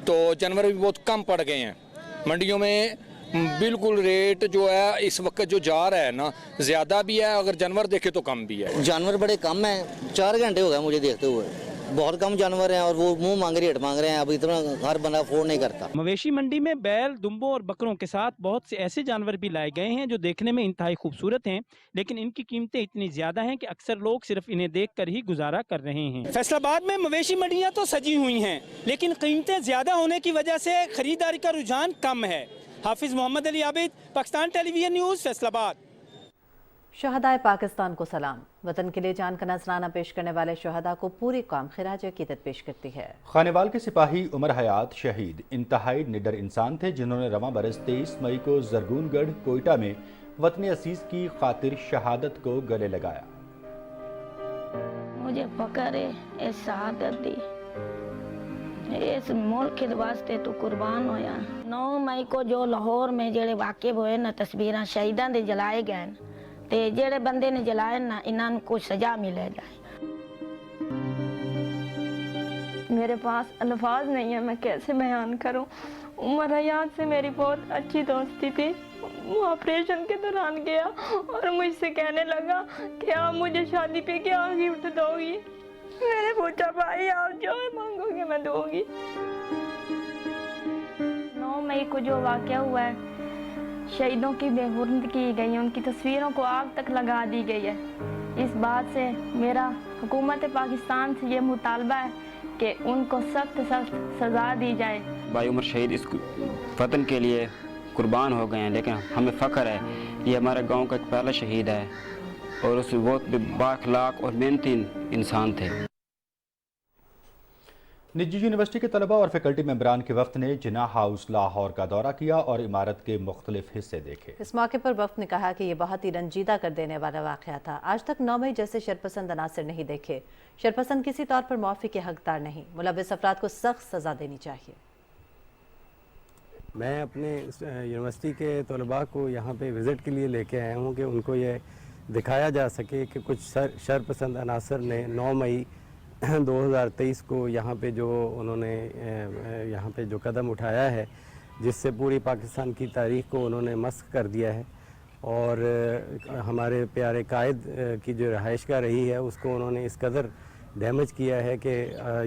S20: तो जानवर भी बहुत कम पड़ गए हैं। मंडियों में बिल्कुल रेट जो है इस वक्त जो जा रहा है ना, ज्यादा भी है, अगर जानवर देखे तो कम भी है।
S21: जानवर बड़े कम है, 4 घंटे हो गए मुझे देखते हुए, बहुत कम जानवर हैं और वो मुंह मांग रहे, हेट मांग रहे हैं। अब इतना हर बंदा अफोर्ड नहीं करता।
S13: मवेशी मंडी में बैल, दुम्बों और बकरों के साथ बहुत से ऐसे जानवर भी लाए गए हैं जो देखने में इंतहाई खूबसूरत हैं, लेकिन इनकी कीमतें इतनी ज्यादा हैं कि अक्सर लोग सिर्फ इन्हें देखकर ही गुजारा कर रहे हैं। फैसलाबाद में मवेशी मंडियां तो सजी हुई हैं, लेकिन कीमतें ज्यादा होने की वजह से खरीदारी का रुझान कम है। हाफिज मोहम्मद अली आबिद, पाकिस्तान टेलीविजन न्यूज़, फैसलाबाद।
S3: शहदाए पाकिस्तान को सलाम। वतन के लिए जान का नजराना पेश करने वाले शहदा को पूरी कौम खिराज अकीदत पेश करती है।
S2: खानेवाल के सिपाही उमर हयात शहीद इंतहाई निडर इंसान थे, जिन्होंने रवां बरस 23 मई को जरगूनगढ़ कोयटा में वतन असीस की खातिर शहादत को गले लगाया।
S22: मुझे फकर है इस शहादत दी, इस मुल्क के वास्ते तो कुर्बान होया। 9 मई को जो लाहौर में जेड़े वाक़े होए ना, तस्वीरां शहीदां दे जलाए गए ते जेड़े बंदे ने जलाए ना, इन्हां को सजा मिले जाए।
S23: मेरे पास अल्फाज नहीं है, मैं कैसे बयान करूं। उमर हयात से मेरी बहुत अच्छी दोस्ती थी। वो ऑपरेशन के दौरान गया और मुझसे कहने लगा कि आप मुझे शादी पे क्या गिफ्ट दोगी। मैंने पूछा भाई आप जो मांगोगे मैं दूंगी। 9 मई को जो वाक़या हुआ है, शहीदों की बेहुरमत की गई है, उनकी तस्वीरों को आग तक लगा दी गई है। इस बात से मेरा हुकूमत पाकिस्तान से ये मुतालबा है कि उनको सख्त सज़ा दी जाए।
S24: भाई उमर शहीद इस वतन के लिए कुर्बान हो गए हैं, लेकिन हमें फ़ख्र है ये हमारे गांव का एक पहला शहीद है और उस बहुत बाअखलाक और मेहनती इंसान थे।
S2: निजी यूनिवर्सिटी के तलबा और फैकल्टी मेंबरान के वफ्द ने जिन्ना हाउस लाहौर का दौरा किया और इमारत के मुख्तलिफ हिस्से देखे।
S3: इस मौके पर वफ्द ने कहा कि ये बहुत ही रंजीदा कर देने वाला वाक़या था। आज तक 9 मई जैसे शरपसंद अनासर नहीं देखे। शरपसंद किसी तौर पर माफ़ी के हकदार नहीं, मुलव्विस अफराद को सख्त सज़ा देनी चाहिए।
S25: मैं अपने यूनिवर्सिटी के तलबा को यहाँ पे विज़िट के लिए लेके आया हूँ कि उनको ये दिखाया जा सके कि कुछ शरपसंद अनासर ने 9 मई 2023 को यहाँ पे जो उन्होंने यहाँ पे जो कदम उठाया है, जिससे पूरी पाकिस्तान की तारीख़ को उन्होंने मस्ख कर दिया है और हमारे प्यारे कायद की जो रहाइशगाह रही है उसको उन्होंने इस कदर डैमेज किया है कि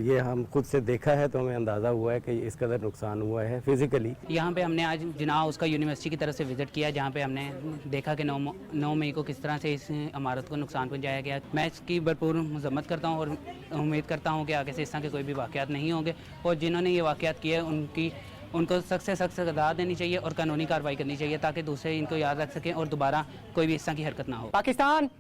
S25: ये हम खुद से देखा है तो हमें अंदाज़ा हुआ है कि इस कदर नुकसान हुआ है फिज़िकली।
S26: यहाँ पे हमने आज जिन्ना हाउस का यूनिवर्सिटी की तरफ से विज़िट किया, जहाँ पे हमने देखा कि 9 मई को किस तरह से इस इमारत को नुकसान पहुँचाया गया। मैं इसकी भरपूर मजम्मत करता हूँ और उम्मीद करता हूँ कि आगे से इस तरह के कोई भी वाक़यात नहीं होंगे और जिन्होंने ये वाक़यात किए उनको सख्त से सख्त सज़ा देनी चाहिए और कानूनी कार्रवाई करनी चाहिए ताकि दूसरे इनको याद रख सकें और दोबारा कोई भी इस तरह की हरकत ना हो। पाकिस्तान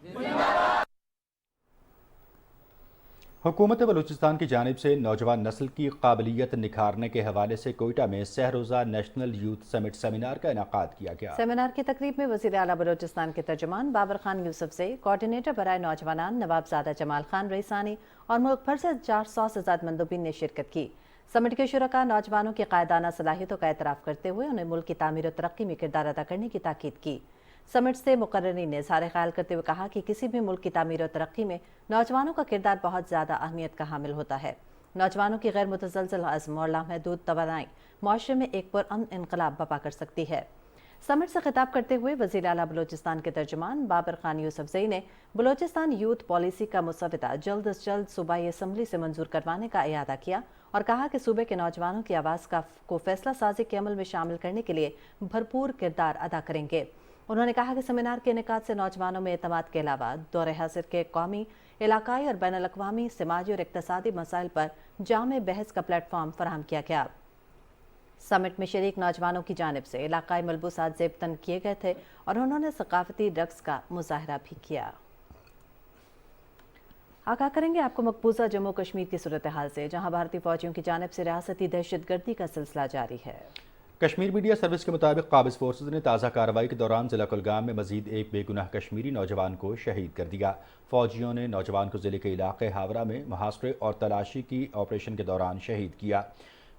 S2: हुकूमत बलूचिस्तान की जानिब से नौजवान नस्ल की काबिलियत निखारने के हवाले से कोयटा में सहरोज़ा नेशनल यूथ समिट सेमिनार का इनेकाद किया गया।
S3: सेमिनार की तकरीब में वज़ीर आला बलूचिस्तान के तर्जुमान बाबर खान यूसुफज़ई, कोऑर्डिनेटर बराए नौजवानान नवाबजादा जमाल खान रईसानी और मुल्क भर से 400 से ज़्यादा मंदूबीन ने शिरकत की। समिट के शुरका नौजवानों की कायदाना सलाहियतों का एतराफ़ करते हुए उन्हें मुल्क की तामीर और तरक्की में किरदार अदा करने की ताकीद की। समिट से मुकर्ररीन ने इज़हार ख्याल करते हुए कहा कि किसी भी मुल्क की तामीर और तरक्की में नौजवानों का किरदार बहुत ज़्यादा अहमियत का हामिल होता है। नौजवानों की गैर मुतज़लज़ल अज़्म और लामहदूद तवानाई माशरे में एक पुरअमन इनकलाब बपा कर सकती है। समिट से खिताब करते हुए वज़ीर आला बलूचिस्तान के तर्जुमान बाबर खान यूसुफज़ई ने बलूचिस्तान यूथ पॉलिसी का मुसवदा जल्द अज जल्द सूबाई असम्बली से मंजूर करवाने का इरादा किया और कहा कि सूबे के नौजवानों की आवाज़ को फैसला साजी के अमल में शामिल करने के लिए भरपूर किरदार अदा करेंगे। उन्होंने कहा कि सेमिनार के इनेकाद से नौजवानों में एतमाद के अलावा दौरे हासिल के कौमी, इलाकाई और बैनुल अक़वामी समाजी और इक़्तिसादी मसाइल पर जामे बहस का प्लेटफॉर्म फराहम किया गया। समिट में शरीक नौजवानों की जानिब से इलाकाई मलबूसात ज़ेबतन किए गए थे और उन्होंने सकाफती रक्स का मुजाहरा भी किया। आगाह करेंगे आपको मकबूजा जम्मू कश्मीर की सूरत हाल से, जहां भारतीय फौजियों की जानिब से रियासती दहशतगर्दी का सिलसिला जारी है।
S2: कश्मीर मीडिया सर्विस के मुताबिक काबिज फोर्सेज ने ताज़ा कार्रवाई के दौरान जिला कुलगाम में मजीद एक बेगुनाह कश्मीरी नौजवान को शहीद कर दिया। फौजियों ने नौजवान को जिले के इलाके हावरा में मुहासरे और तलाशी की ऑपरेशन के दौरान शहीद किया।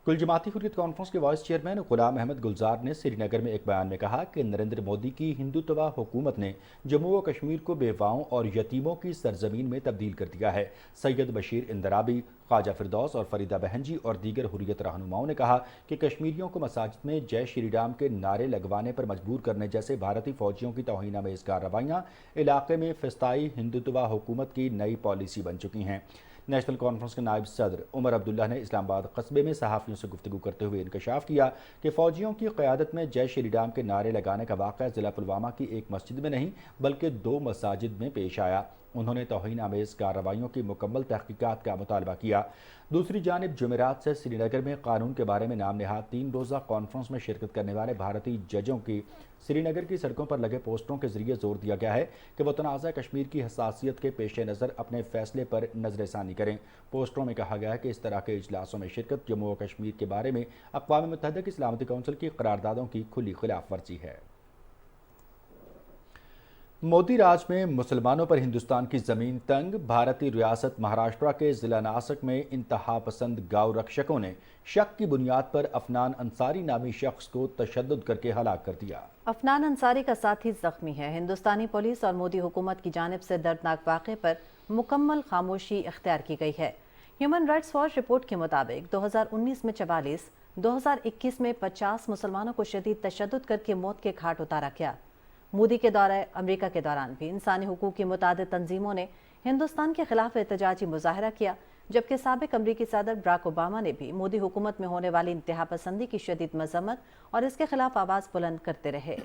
S2: कुल जमाती हुर्रियत कॉन्फ्रेंस के वाइस चेयरमैन गुलाम अहमद गुलजार ने श्रीनगर में एक बयान में कहा कि नरेंद्र मोदी की हिंदुत्वा हुकूमत ने जम्मू व कश्मीर को बेवाओं और यतीमों की सरजमीन में तब्दील कर दिया है। सैयद बशीर इंदराबी, ख्वाजा फिरदौस और फरीदा बहनजी और दीगर हुर्रियत रहनुमाओं ने कहा कि कश्मीरियों को मसाजिद में जय श्री राम के नारे लगवाने पर मजबूर करने जैसे भारतीय फौजियों की तौहीन-आमेज़ कार्रवाइयाँ इलाके में फिस्ताई हिंदुत्वा हुकूमत की नई पॉलिसी बन चुकी हैं। نیشنل کانفرنس کے نائب صدر عمر عبداللہ نے اسلام آباد قصبے میں صحافیوں سے گفتگو کرتے ہوئے انکشاف کیا کہ فوجیوں کی قیادت میں جے شری رام کے نعرے لگانے کا واقعہ ضلع پلوامہ کی ایک مسجد میں نہیں بلکہ 2 مساجد میں پیش آیا۔ انہوں نے توہین آمیز کارروائیوں کی مکمل تحقیقات کا مطالبہ کیا۔ دوسری جانب جمعرات سے سری نگر میں قانون کے بارے میں نام نہاد 3 روزہ کانفرنس میں شرکت کرنے والے بھارتی ججوں کی سری نگر کی سڑکوں پر لگے پوسٹروں کے ذریعے زور دیا گیا ہے کہ وہ تنازع کشمیر کی حساسیت کے پیش نظر اپنے فیصلے پر نظر ثانی کریں۔ پوسٹروں میں کہا گیا ہے کہ اس طرح کے اجلاسوں میں شرکت جموں و کشمیر کے بارے میں اقوام متحدہ کی سلامتی کونسل کی قراردادوں کی کھلی خلاف ورزی ہے۔ مودی راج میں مسلمانوں پر ہندوستان کی زمین تنگ، بھارتی ریاست مہاراشٹرا کے ضلع ناسک میں انتہا پسند گاؤں رکشکوں نے شک کی بنیاد پر افنان انصاری نامی شخص کو تشدد کر کے ہلاک کر دیا۔
S3: افنان انصاری کا ساتھی زخمی ہے۔ ہندوستانی پولیس اور مودی حکومت کی جانب سے دردناک واقعے پر مکمل خاموشی اختیار کی گئی ہے۔ ہیومن رائٹس واچ رپورٹ کے مطابق 2019 میں 44، 2021 میں 50 مسلمانوں کو شدید تشدد کر کے موت کے گھاٹ اتارا گیا۔ مودی کے دورہ امریکہ کے دوران بھی انسانی حقوق کی متعدد تنظیموں نے ہندوستان کے خلاف احتجاجی مظاہرہ کیا، جبکہ سابق امریکی صدر براک اوباما نے بھی مودی حکومت میں ہونے والی انتہا پسندی کی شدید مذمت اور اس کے خلاف آواز بلند کرتے رہے۔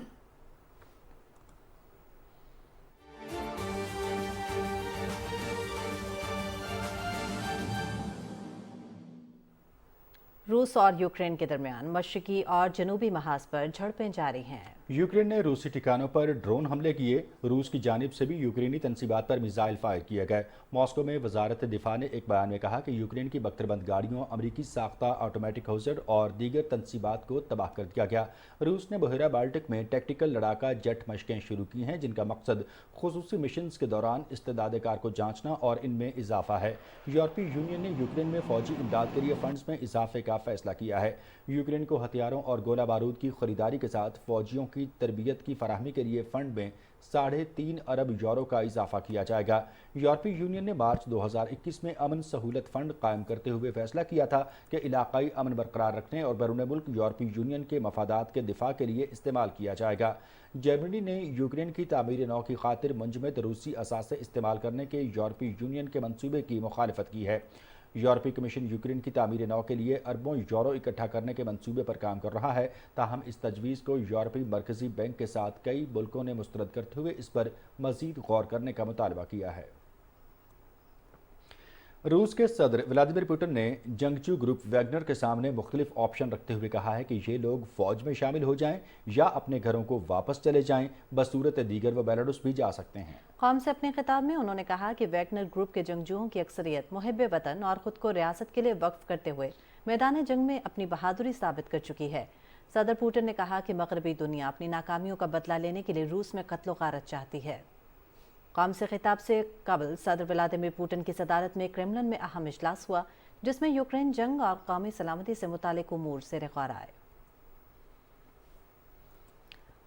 S3: روس اور یوکرین کے درمیان مشرقی اور جنوبی محاذ پر جھڑپیں جاری ہیں۔
S2: یوکرین نے روسی ٹھکانوں پر ڈرون حملے کیے، روس کی جانب سے بھی یوکرینی تنصیبات پر میزائل فائر کیے گئے۔ ماسکو میں وزارت دفاع نے ایک بیان میں کہا کہ یوکرین کی بختربند گاڑیوں، امریکی ساختہ آٹومیٹک ہوزر اور دیگر تنصیبات کو تباہ کر دیا گیا۔ روس نے بحیرہ بالٹک میں ٹیکٹیکل لڑاکا جیٹ مشقیں شروع کی ہیں، جن کا مقصد خصوصی مشنز کے دوران استعداد کار کو جانچنا اور ان میں اضافہ ہے۔ یورپی یونین نے یوکرین میں فوجی امداد کے لیے فنڈز میں اضافے کا فیصلہ کیا ہے۔ یوکرین کو ہتھیاروں اور گولہ بارود کی خریداری کے ساتھ فوجیوں کی تربیت کی فراہمی کے لیے فنڈ میں 3.5 ارب یورو کا اضافہ کیا جائے گا۔ یورپی یونین نے مارچ 2021 میں امن سہولت فنڈ قائم کرتے ہوئے فیصلہ کیا تھا کہ علاقائی امن برقرار رکھنے اور بیرون ملک یورپی یونین کے مفادات کے دفاع کے لیے استعمال کیا جائے گا۔ جرمنی نے یوکرین کی تعمیر نو کی خاطر منجمد روسی اثاثے استعمال کرنے کے یورپی یونین کے منصوبے کی مخالفت کی ہے۔ یورپی کمیشن یوکرین کی تعمیر نو کے لیے اربوں یورو اکٹھا کرنے کے منصوبے پر کام کر رہا ہے، تاہم اس تجویز کو یورپی مرکزی بینک کے ساتھ کئی ملکوں نے مسترد کرتے ہوئے اس پر مزید غور کرنے کا مطالبہ کیا ہے۔ روس کے صدر ولادیمیر پوٹن نے جنگجو گروپ ویگنر کے سامنے مختلف آپشن رکھتے ہوئے کہا ہے کہ یہ لوگ فوج میں شامل ہو جائیں یا اپنے گھروں کو واپس چلے جائیں، بصورت دیگر وہ بیلاروس بھی جا سکتے ہیں۔
S3: قوم سے اپنے خطاب میں انہوں نے کہا کہ ویگنر گروپ کے جنگجوؤں کی اکثریت محب وطن اور خود کو ریاست کے لیے وقف کرتے ہوئے میدان جنگ میں اپنی بہادری ثابت کر چکی ہے۔ صدر پوٹن نے کہا کہ مغربی دنیا اپنی ناکامیوں کا بدلہ لینے کے لیے روس میں قتل و غارت چاہتی ہے۔ قوم سے خطاب سے قبل صدر ولادیمیر پوٹن کی صدارت میں کرملن میں اہم اجلاس ہوا، جس میں یوکرین جنگ اور قومی سلامتی سے متعلق امور زیر غور آئے۔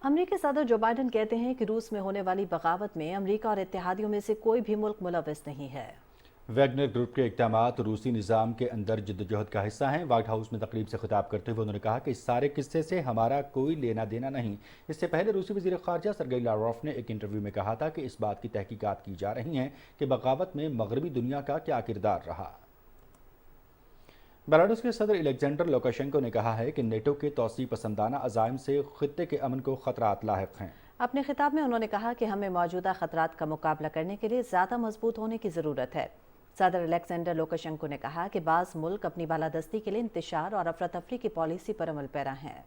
S3: امریکی صدر جو بائیڈن کہتے ہیں کہ روس میں ہونے والی بغاوت میں امریکہ اور اتحادیوں میں سے کوئی بھی ملک ملوث نہیں ہے۔
S2: ویگنر گروپ کے اقدامات روسی نظام کے اندر جدوجہد کا حصہ ہیں۔ وائٹ ہاؤس میں تقریب سے خطاب کرتے ہوئے انہوں نے کہا کہ اس سارے قصے سے ہمارا کوئی لینا دینا نہیں۔ اس سے پہلے روسی وزیر خارجہ سرگئی لاروف نے ایک انٹرویو میں کہا تھا کہ اس بات کی تحقیقات کی جا رہی ہیں کہ بغاوت میں مغربی دنیا کا کیا کردار رہا۔ بیلاروس کے صدر الیگزینڈر لوکاشنکو نے کہا ہے کہ نیٹو کے توسیع پسندانہ عزائم سے خطے کے امن کو خطرات لاحق ہیں۔
S3: اپنے خطاب میں انہوں نے کہا کہ ہمیں موجودہ خطرات کا مقابلہ کرنے کے لیے زیادہ مضبوط ہونے کی ضرورت ہے۔ صدر الیگزینڈر لوکاشنکو نے کہا کہ بعض ملک اپنی بالادستی کے لیے انتشار اور افراتفری کی پالیسی پر عمل پیرا ہیں۔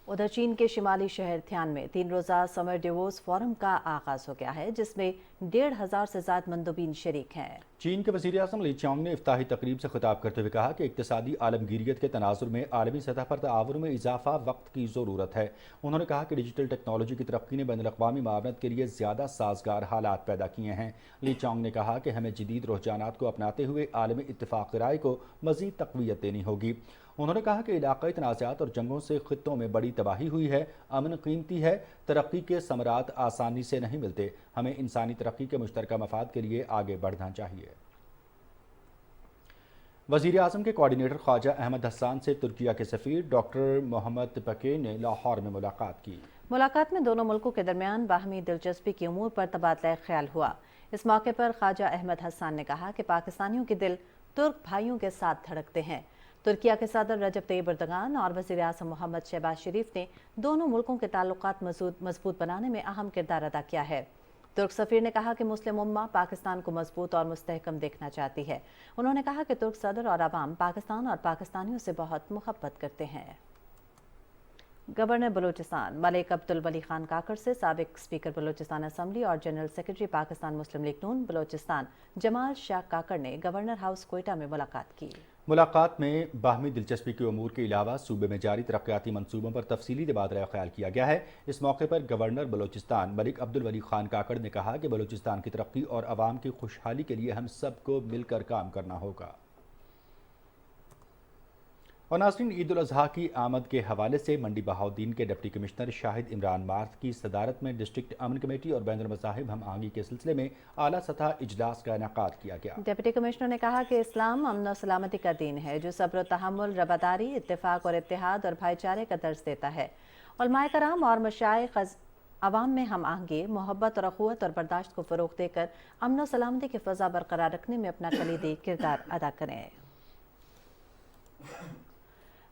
S3: ادھر چین کے شمالی شہر تھیان میں 3 روزہ سمر ڈیووس فورم کا آغاز ہو گیا ہے، جس میں 1,500 سے زائد مندوبین شریک ہیں۔
S2: چین کے وزیر اعظم لی چانگ نے افتتاحی تقریب سے خطاب کرتے ہوئے کہا کہ اقتصادی عالمگیریت کے تناظر میں عالمی سطح پر تعاون میں اضافہ وقت کی ضرورت ہے۔ انہوں نے کہا کہ ڈیجیٹل ٹیکنالوجی کی ترقی نے بین الاقوامی معاونت کے لیے زیادہ سازگار حالات پیدا کیے ہیں۔ لی چانگ نے کہا کہ ہمیں جدید رجحانات کو اپناتے ہوئے عالمی اتفاق رائے کو مزید تقویت دینی ہوگی۔ انہوں نے کہا کہ علاقائی تنازعات اور جنگوں سے خطوں میں بڑی تباہی ہوئی ہے، امن قیمتی ہے، ترقی کے ثمرات آسانی سے نہیں ملتے، ہمیں انسانی ترقی کے مشترکہ مفاد کے لیے آگے بڑھنا چاہیے۔ وزیر اعظم کے کوارڈینیٹر خواجہ احمد حسان سے ترکیہ کے سفیر ڈاکٹر محمد پکے نے لاہور میں ملاقات کی۔
S3: ملاقات میں دونوں ملکوں کے درمیان باہمی دلچسپی کے امور پر تبادلہ خیال ہوا۔ इस मौके पर ख्वाजा अहमद हसन ने कहा कि पाकिस्तानियों के दिल तुर्क भाइयों के साथ धड़कते हैं। तुर्किया के सदर रजब तैयब एर्दोगान और वज़ीर आज़म मोहम्मद शहबाज शरीफ ने दोनों मुल्कों के ताल्लुकात मजबूत बनाने में अहम किरदार अदा किया है। तुर्क सफ़ीर ने कहा कि मुस्लिम उम्मा पाकिस्तान को मजबूत और मुस्तहकम देखना चाहती है। उन्होंने कहा कि तुर्क सदर और अवाम पाकिस्तान और पाकिस्तानियों से बहुत मुहब्बत करते हैं। गवर्नर बलूचिस्तान मलिक अब्दुल वली खान काकड़ से साबिक स्पीकर बलूचिस्तान असम्बली और जनरल सेक्रेटरी पाकिस्तान मुस्लिम लीग नून बलूचिस्तान जमाल शाह काकड़ ने गवर्नर हाउस कोयटा में मुलाकात की।
S2: मुलाकात में बाहमी दिलचस्पी के अमूर के अलावा सूबे में जारी तरक्याती मंसूबों पर तफसीली तबादला ख्याल किया गया है। इस मौके पर गवर्नर बलूचिस्तान मलिक अब्दुल वली खान काकड़ ने कहा कि बलूचिस्तान की तरक्की और आवाम की खुशहाली के लिए हम सबको मिलकर काम करना होगा। और नाज़रीन, ईद उल अज़हा की आमद के हवाले से मंडी बहाउद्दीन के deputy commissioner Shahid Imran math की सदारत में डिस्ट्रिक्ट अमन कमेटी और बैनुल मज़ाहिब हम आहंगी के सिलसिले में आला सतह इजलास का इनेकाद किया गया।
S3: डिप्टी कमिश्नर ने कहा कि इस्लाम अमन और सलामती का दीन है जो सब्र तहम्मुल, रवादारी, इत्तेफाक और इत्तेहाद और भाईचारे का दर्ज देता है। उलमाए कराम और मशाइख अवाम में हम आहंगी, मोहब्बत और अखुवत और बर्दाश्त को फ़रोग़ देकर अमन और सलामती की फ़ज़ा बरकरार रखने में अपना कलीदी किरदार अदा करें।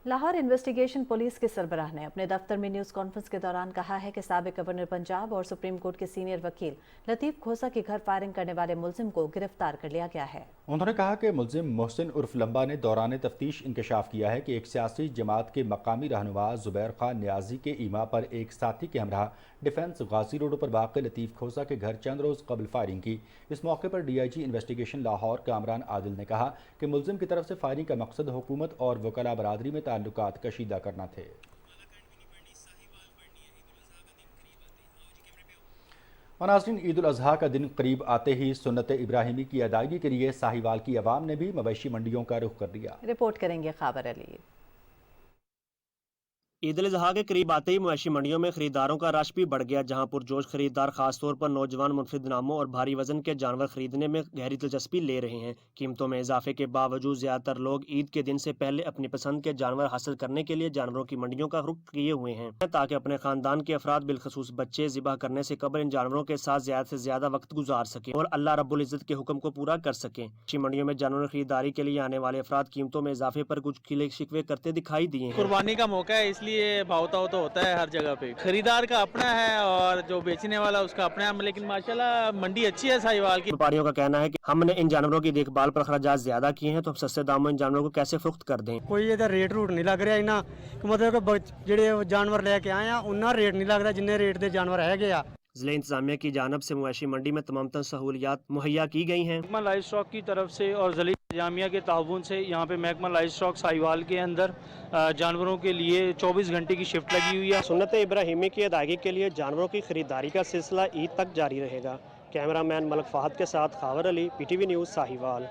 S3: लाहौर इन्वेस्टिगेशन पुलिस के सरबराह ने अपने दफ्तर में न्यूज़ कॉन्फ्रेंस के दौरान कहा है कि साबिक गवर्नर पंजाब और सुप्रीम कोर्ट के सीनियर वकील लतीफ़ खोसा के घर फायरिंग करने वाले मुलजिम को गिरफ्तार कर लिया गया है। उन्होंने कहा कि मुलजिम मोहसिन उर्फ लंबा ने दौरान तफ्तीश इंकशाफ किया है कि एक सियासी जमात के मकामी रहनुमा ज़ुबैर खान न्याजी के ईमा पर एक साथी के हमरा डिफेंस गाजी रोड पर वाक़ लतीफ़ खोसा के घर चंद रोज़ कबल फायरिंग की। इस मौके पर DIG इन्वेस्टिगेशन लाहौर कामरान आदिल ने कहा कि मुलजिम की तरफ से फायरिंग का मकसद हुकूमत और वकला बरादरी में ताल्लुकात कशीदा करना थे। और नाज़रीन, ईद उल अज़हा का दिन करीब आते ही सुन्नत इब्राहिमी की अदायगी के लिए साहिवाल की आवाम ने भी मवेशी मंडियों का रुख कर दिया। रिपोर्ट करेंगे खाबर अली।
S1: ईद उल अज़हा के करीब आते ही मवेशी मंडियों में खरीदारों का रश भी बढ़ गया, जहां पुरजोश खरीदार खासतौर पर नौजवान मुनफरिद नामों और भारी वजन के जानवर खरीदने में गहरी दिलचस्पी ले रहे हैं। कीमतों में इजाफे के बावजूद ज्यादातर लोग ईद के दिन से पहले अपनी पसंद के जानवर हासिल करने के लिए जानवरों की मंडियों का रुख किए हुए हैं, ताकि अपने खानदान के अफराद बिलखसूस बच्चे ज़िबा करने से कबल इन जानवरों के साथ ज्यादा से ज्यादा वक्त गुजार सकें और अल्लाह रब्बुल इज़्ज़त के हुक्म को पूरा कर सकें। मवेशी मंडियों में जानवरों की खरीदारी के लिए आने वाले अफराद कीमतों में इजाफे पर कुछ खिले शिकवे करते दिखाई दिए हैं।
S11: कुर्बानी का मौका है, इसलिए भाव तो होता है हर जगह पे। खरीदार का अपना है और जो बेचने वाला उसका अपना है, लेकिन माशाल्लाह मंडी अच्छी है साहिवाल की।
S1: व्यापारियों का कहना है कि हमने इन जानवरों की देखभाल पर खर्चात ज्यादा किए हैं, तो हम सस्ते दामों इन जानवरों को कैसे फरोख्त कर दें।
S4: कोई इधर रेट रूट नहीं लग रहा इना कि मतलब ਜਿਹੜੇ जानवर लेके आए हैं उन्ना रेट नहीं लगता जिन्ने रेट के जानवर है।
S1: ज़िला इंतजामिया की जानब से मवेशी मंडी में तमाम सहूलियात मुहैया की गई हैं।
S13: महकमा लाइव स्टॉक की तरफ से और ज़िला इंतजामिया के ताउन से यहाँ पे महकमा लाइव स्टॉक साहिवाल के अंदर जानवरों के लिए 24 घंटे की शिफ्ट लगी हुई है।
S1: सुन्नत इब्राहिमी की अदायगी के लिए जानवरों की खरीदारी का सिलसिला ईद तक जारी रहेगा। कैमरामैन मलक फहद के साथ खावर अली, PTV न्यूज़ साहिवाल।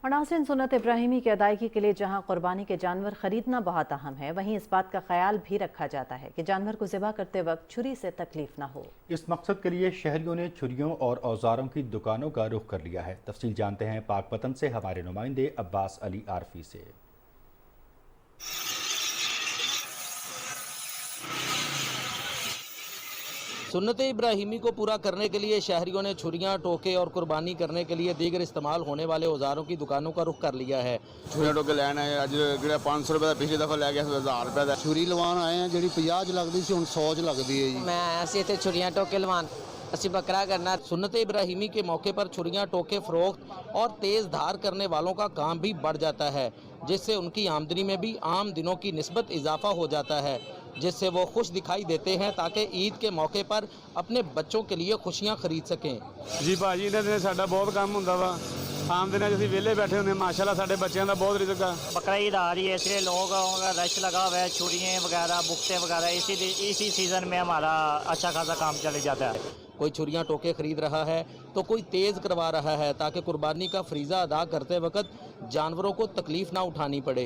S3: और नाज़रीन, सुन्नत इब्राहिमी की अदायगी के लिए जहां कुर्बानी के जानवर खरीदना बहुत अहम है, वहीं इस बात का ख्याल भी रखा जाता है कि जानवर को ज़िबा करते वक्त छुरी से तकलीफ न हो।
S2: इस मकसद के लिए शहरियों ने छुरियों और औजारों की दुकानों का रुख कर लिया है। तफसील जानते हैं पाकपतन से हमारे नुमाइंदे अब्बास अली आरफी से।
S5: सुन्नत इब्राहिमी को पूरा करने के लिए शहरियों ने छुरियां, टोके और कुर्बानी करने के लिए दीगर इस्तेमाल होने वाले औजारों की दुकानों का रुख कर लिया है।
S6: छुरियां टोके लैन आए अज जो 500 रुपये का पिछली दफा लै गया 1000 रुपये का
S7: छुरी लवान आए हैं जी 50 लगती सी हुण 100 लगती है जी।
S8: मैं आया सी इत्थे छुरियां टोके लवान असी बकरा करना।
S5: सुन्नत इब्राहिमी के मौके पर छुरियां, टोके फरोख्त और तेज धार करने वालों का काम भी बढ़ जाता है, जिससे उनकी आमदनी में भी आम दिनों की निस्बत इजाफा हो जाता है, जिससे वो खुश दिखाई देते हैं ताकि ईद के मौके पर अपने बच्चों के लिए खुशियां खरीद सकें।
S13: जी भाजी इन्हां दिनां साडा बहुत काम हुंदा वा, आम दिनों असीं वेले बैठे हुंदे, माशाल्लाह साडे बच्चों का बहुत रिज़्क है।
S8: बकरा ईद आ रही है इसलिए लोगों का रश लगा हुआ है, छुरियाँ वगैरह, बुकते वगैरह, इसी सीज़न में हमारा अच्छा खासा काम चले जाता है।
S5: कोई छुरियां टोके खरीद रहा है तो कोई तेज करवा रहा है, ताकि कुर्बानी का फरीज़ा अदा करते वक्त जानवरों को तकलीफ ना उठानी पड़े।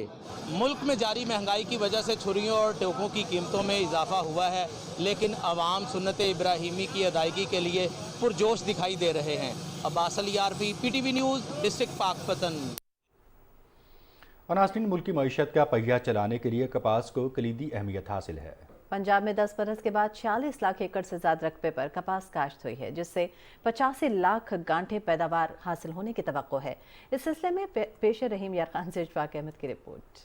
S5: मुल्क में जारी महंगाई की वजह से छुरियों और टोकों की कीमतों में इजाफा हुआ है, लेकिन अवाम सुन्नत इब्राहिमी की अदायगी के लिए पुरजोश दिखाई दे रहे हैं। Abbas Ali Arfi, PTV news, district Pakpattan.
S2: और नाज़रीन, मुल्क की मईशत का पहिया चलाने के लिए कपास को कलीदी अहमियत हासिल है।
S3: पंजाब में 10 बरस के बाद 46 लाख एकड़ से ज्यादा रकबे पर कपास काश्त हुई है, जिससे 85 लाख गांठे पैदावार हासिल होने की तवक्को है। इस सिलसिले में पेश रहीम यार खान से इशफाक अहमद की रिपोर्ट।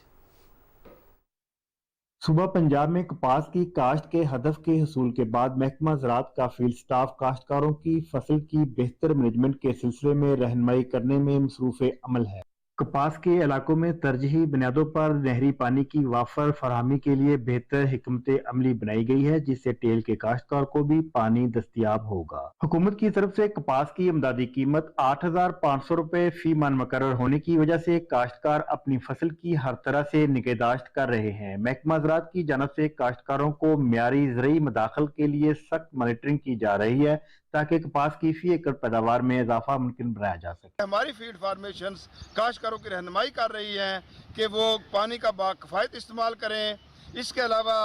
S9: सुबह पंजाब में कपास की काश्त के हदफ के हसूल के बाद महकमा ज़राअत का फील्ड स्टाफ काश्तकारों की फसल की बेहतर मैनेजमेंट के सिलसिले में रहनुमाई करने में मसरूफ़ अमल है। कपास के इलाकों में तरजीही बुनियादों पर नहरी पानी की वाफर फराहमी के लिए बेहतर हिकमत अमली बनाई गई है, जिससे टेल के काश्तकार को भी पानी दस्तयाब होगा। हुकूमत की तरफ से कपास की इमदादी कीमत 8,500 रुपए फी मन मुकर्रर होने की वजह से काश्तकार अपनी फसल की हर तरह से निगहदाश्त कर रहे हैं। महकमा ज़राअत की जानब से काश्तकारों को मियारी ज़रई मदाखल के लिए सख्त मॉनिटरिंग की जा रही है, ताकि कपास की फी एकड़ पैदावार में इजाफा मुमकिन बनाया जा सके।
S6: हमारी फील्ड फार्मेशंस काश्तकारों की रहनुमाई कर रही हैं कि वो पानी का बाकिफ़ायत इस्तेमाल करें, इसके अलावा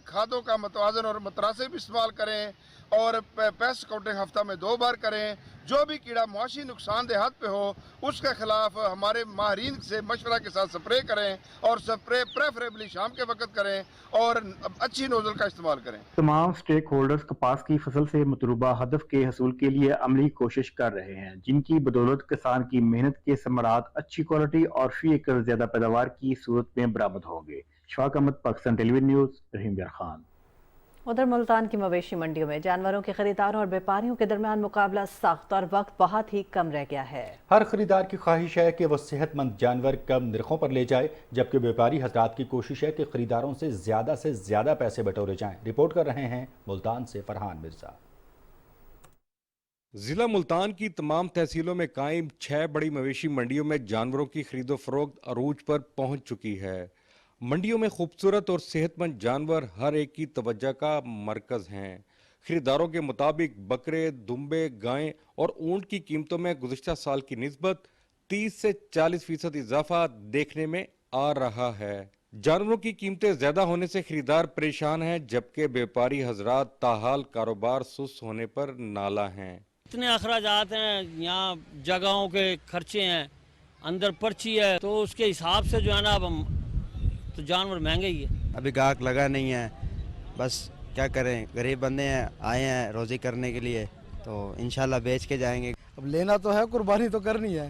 S6: खादों का मतवाज़न और मुतनासिब इस्तेमाल करें और पेस्ट काउंटिंग हफ्ता में 2 बार करें। जो भी कीड़ा मुआशी नुकसानदेह हद पे हो उसके खिलाफ हमारे माहिरीन से मशवरा के साथ स्प्रे करें और स्प्रे प्रेफरेबली शाम के वक्त करें और अच्छी नोजल का इस्तेमाल करें।
S9: तमाम स्टेक होल्डर्स कपास की फसल से मतलूबा हदफ के हसूल के लिए अमली कोशिश कर रहे हैं, जिनकी बदौलत किसान की मेहनत के समरात अच्छी क्वालिटी और फी एकड़ ज्यादा पैदावार की सूरत में बरामद होंगे। शफाक अहमद, पाकिस्तान टेलीविजन न्यूज़, रहीम यार खान।
S3: उधर मुल्तान की मवेशी मंडियों में जानवरों के खरीदारों और व्यापारियों के दरमियान मुकाबला सख्त और वक्त बहुत ही कम रह गया है।
S2: हर खरीदार की ख्वाहिश है कि वह सेहतमंद जानवर कम नरखों पर ले जाए, जबकि व्यापारी हजरात की कोशिश है कि खरीदारों से ज्यादा पैसे बटोरे जाएं। रिपोर्ट कर रहे हैं मुल्तान से फरहान मिर्जा।
S10: जिला मुल्तान की तमाम तहसीलों में कायम 6 बड़ी मवेशी मंडियों में जानवरों की खरीदो फरोख्त अरूज पर पहुंच चुकी है। मंडियों में खूबसूरत और सेहतमंद जानवर हर एक की तवज्जो का मरकज हैं। खरीदारों के मुताबिक बकरे, दुम्बे, गायें और ऊंट की कीमतों में गुज़िश्ता साल की निस्बत 30 से 40% इजाफा देखने में आ रहा है। जानवरों की कीमतें ज्यादा होने से खरीदार परेशान हैं, जबकि व्यापारी हजरात ताहाल कारोबार सुस्त होने पर नाला हैं।
S12: इतने अखराजात हैं, यहाँ जगहों के खर्चे हैं, अंदर पर्ची है, तो उसके हिसाब से जो है ना अब तो जानवर महंगे ही है।
S14: अभी गाहक लगा नहीं है, बस क्या करें, गरीब बंदे हैं, आए हैं रोज़ी करने के लिए, तो इंशाल्लाह बेच के जाएंगे।
S15: अब लेना तो है, कुर्बानी तो करनी है,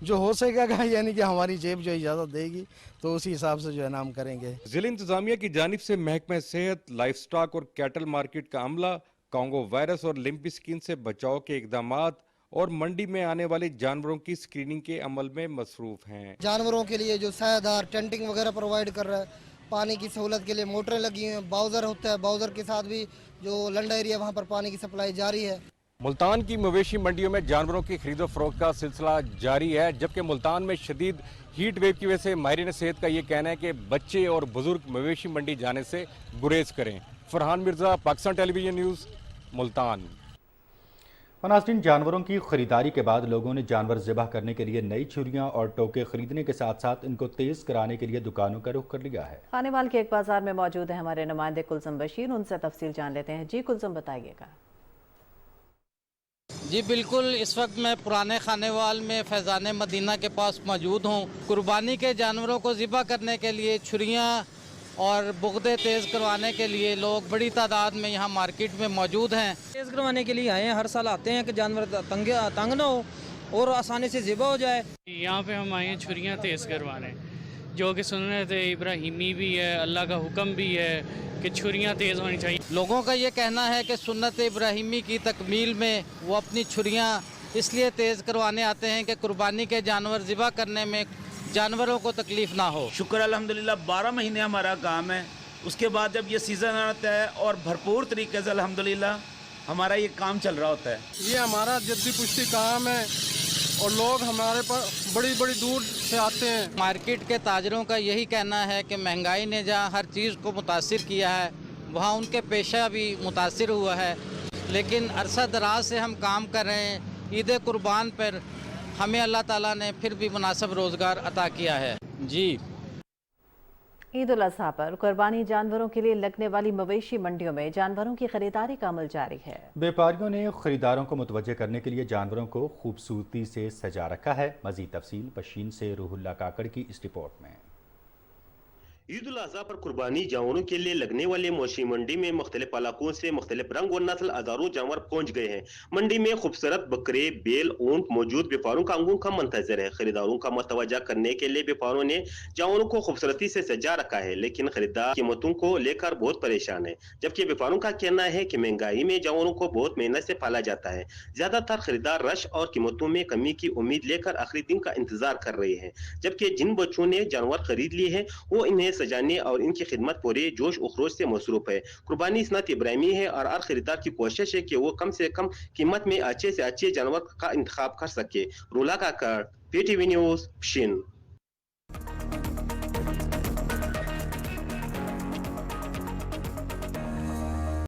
S15: जो हो सकेगा, यानी कि हमारी जेब जो इजाज़त देगी तो उसी हिसाब से जो है ना हम करेंगे।
S10: जिला इंतजामिया की जानिब से महकमा सेहत, लाइफ स्टॉक और कैटल मार्केट का अमला कांगो वायरस और लिम्पी स्किन से बचाव के इकदामात और मंडी में आने वाले जानवरों की स्क्रीनिंग के अमल में मसरूफ हैं।
S15: जानवरों के लिए जो सायादार टेंटिंग वगैरह प्रोवाइड कर रहा है, पानी की सहूलत के लिए मोटरें लगी हैं, बाउज़र होता है, बाउज़र के साथ भी जो लंडा एरिया वहाँ पर पानी की सप्लाई जारी है।
S10: मुल्तान की मवेशी मंडियों में जानवरों की खरीदो फरोख्त का सिलसिला जारी है, जबकि मुल्तान में शदीद हीट वेव की वजह से माहिरीन सेहत का ये कहना है कि बच्चे और बुजुर्ग मवेशी मंडी जाने से गुरेज करें। Farhan Mirza, Pakistan television news, Multan.
S2: नाज़रीन, जानवरों की खरीदारी के बाद लोगों ने जानवर ज़िबह करने के लिए नई छुरियां और टोके खरीदने के साथ साथ इनको तेज कराने के लिए दुकानों का रुख कर लिया है। खानेवाल
S3: के एक बाजार में मौजूद है हमारे नुमाइंदे कुलसुम बशीर, उनसे तफसील जान लेते हैं। जी कुलसुम, बताइएगा।
S5: जी बिल्कुल, इस वक्त मैं पुराने खानेवाल में फैज़ान मदीना के पास मौजूद हूँ। कुर्बानी के जानवरों को ज़िबह करने के लिए छुरियाँ और बुगदे तेज़ करवाने के लिए लोग बड़ी तादाद में यहाँ मार्केट में मौजूद हैं।
S17: तेज़ करवाने के लिए आए हैं, हर साल आते हैं कि जानवर तंग ना हो और आसानी से ज़िबह हो जाए।
S27: यहाँ पे हम आए हैं छुरियाँ तेज़ करवाने, जो कि सुन्नत इब्राहिमी भी है, अल्लाह का हुक्म भी है कि छुरियाँ तेज़ होनी चाहिए।
S5: लोगों का ये कहना है कि सुन्नत इब्राहिमी की तकमील में वो अपनी छुरियाँ इसलिए तेज़ करवाने आते हैं कि कुर्बानी के जानवर ज़िबह करने में जानवरों को तकलीफ ना हो।
S28: शुक्र अल्हम्दुलिल्लाह 12 महीने हमारा काम है, उसके बाद जब ये सीज़न आता है और भरपूर तरीके से अल्हम्दुलिल्लाह हमारा ये काम चल रहा होता है।
S15: ये हमारा जद्दी पुश्ती काम है और लोग हमारे पास बड़ी बड़ी दूर से आते हैं।
S5: मार्केट के ताजरों का यही कहना है कि महंगाई ने जहाँ हर चीज़ को मुतासिर किया है, वहाँ उनके पेशा भी मुतासिर हुआ है, लेकिन अरसा दराज से हम काम कर रहे हैं। ईद कुर्बान पर हमें अल्लाह ताला ने फिर भी मुनासिब रोज़गार अता किया है। जी,
S3: ईद उल अज़हा पर कुर्बानी जानवरों के लिए लगने वाली मवेशी मंडियों में जानवरों की खरीदारी का अमल जारी है।
S2: व्यापारियों ने खरीदारों को मुतवज्जे करने के लिए जानवरों को खूबसूरती से सजा रखा है। मज़ीद तफसील पशीन से रूहुल्ला काकड़ की इस रिपोर्ट में।
S16: ईद उल अज़हा पर कुर्बानी जानवरों के लिए लगने वाले मवेशी मंडी में मुख्तलिफ इलाकों से मुख्तलिफ रंग और नस्ल हजारों जानवर पहुंच गए हैं। मंडी में खूबसूरत बकरे, बैल, ऊंट मौजूद। व्यापारों का अंगूर का मंतजर है। खरीदारों का मतवजा करने के लिए व्यापारों ने जानवरों को खूबसूरती से सजा रखा है, लेकिन खरीदार कीमतों को लेकर बहुत परेशान है। जबकि व्यापारों का कहना है कि महंगाई में जानवरों को बहुत मेहनत से पाला जाता है। ज्यादातर खरीदार रश और कीमतों में कमी की उम्मीद लेकर आखिरी दिन का इंतजार कर रहे हैं। जबकि जिन बच्चों ने जानवर खरीद लिए हैं वो इन्हें सजाने और इनकी खिदमत पूरे जोश और खरोश से मसरूफ है। कुर्बानी सनत इब्राहिमी है और हर खरीदार की कोशिश है कि वो कम से कम कीमत में अच्छे से अच्छे जानवर का इंतखाब कर सके। रोला का कर PTV न्यूज़, शिन।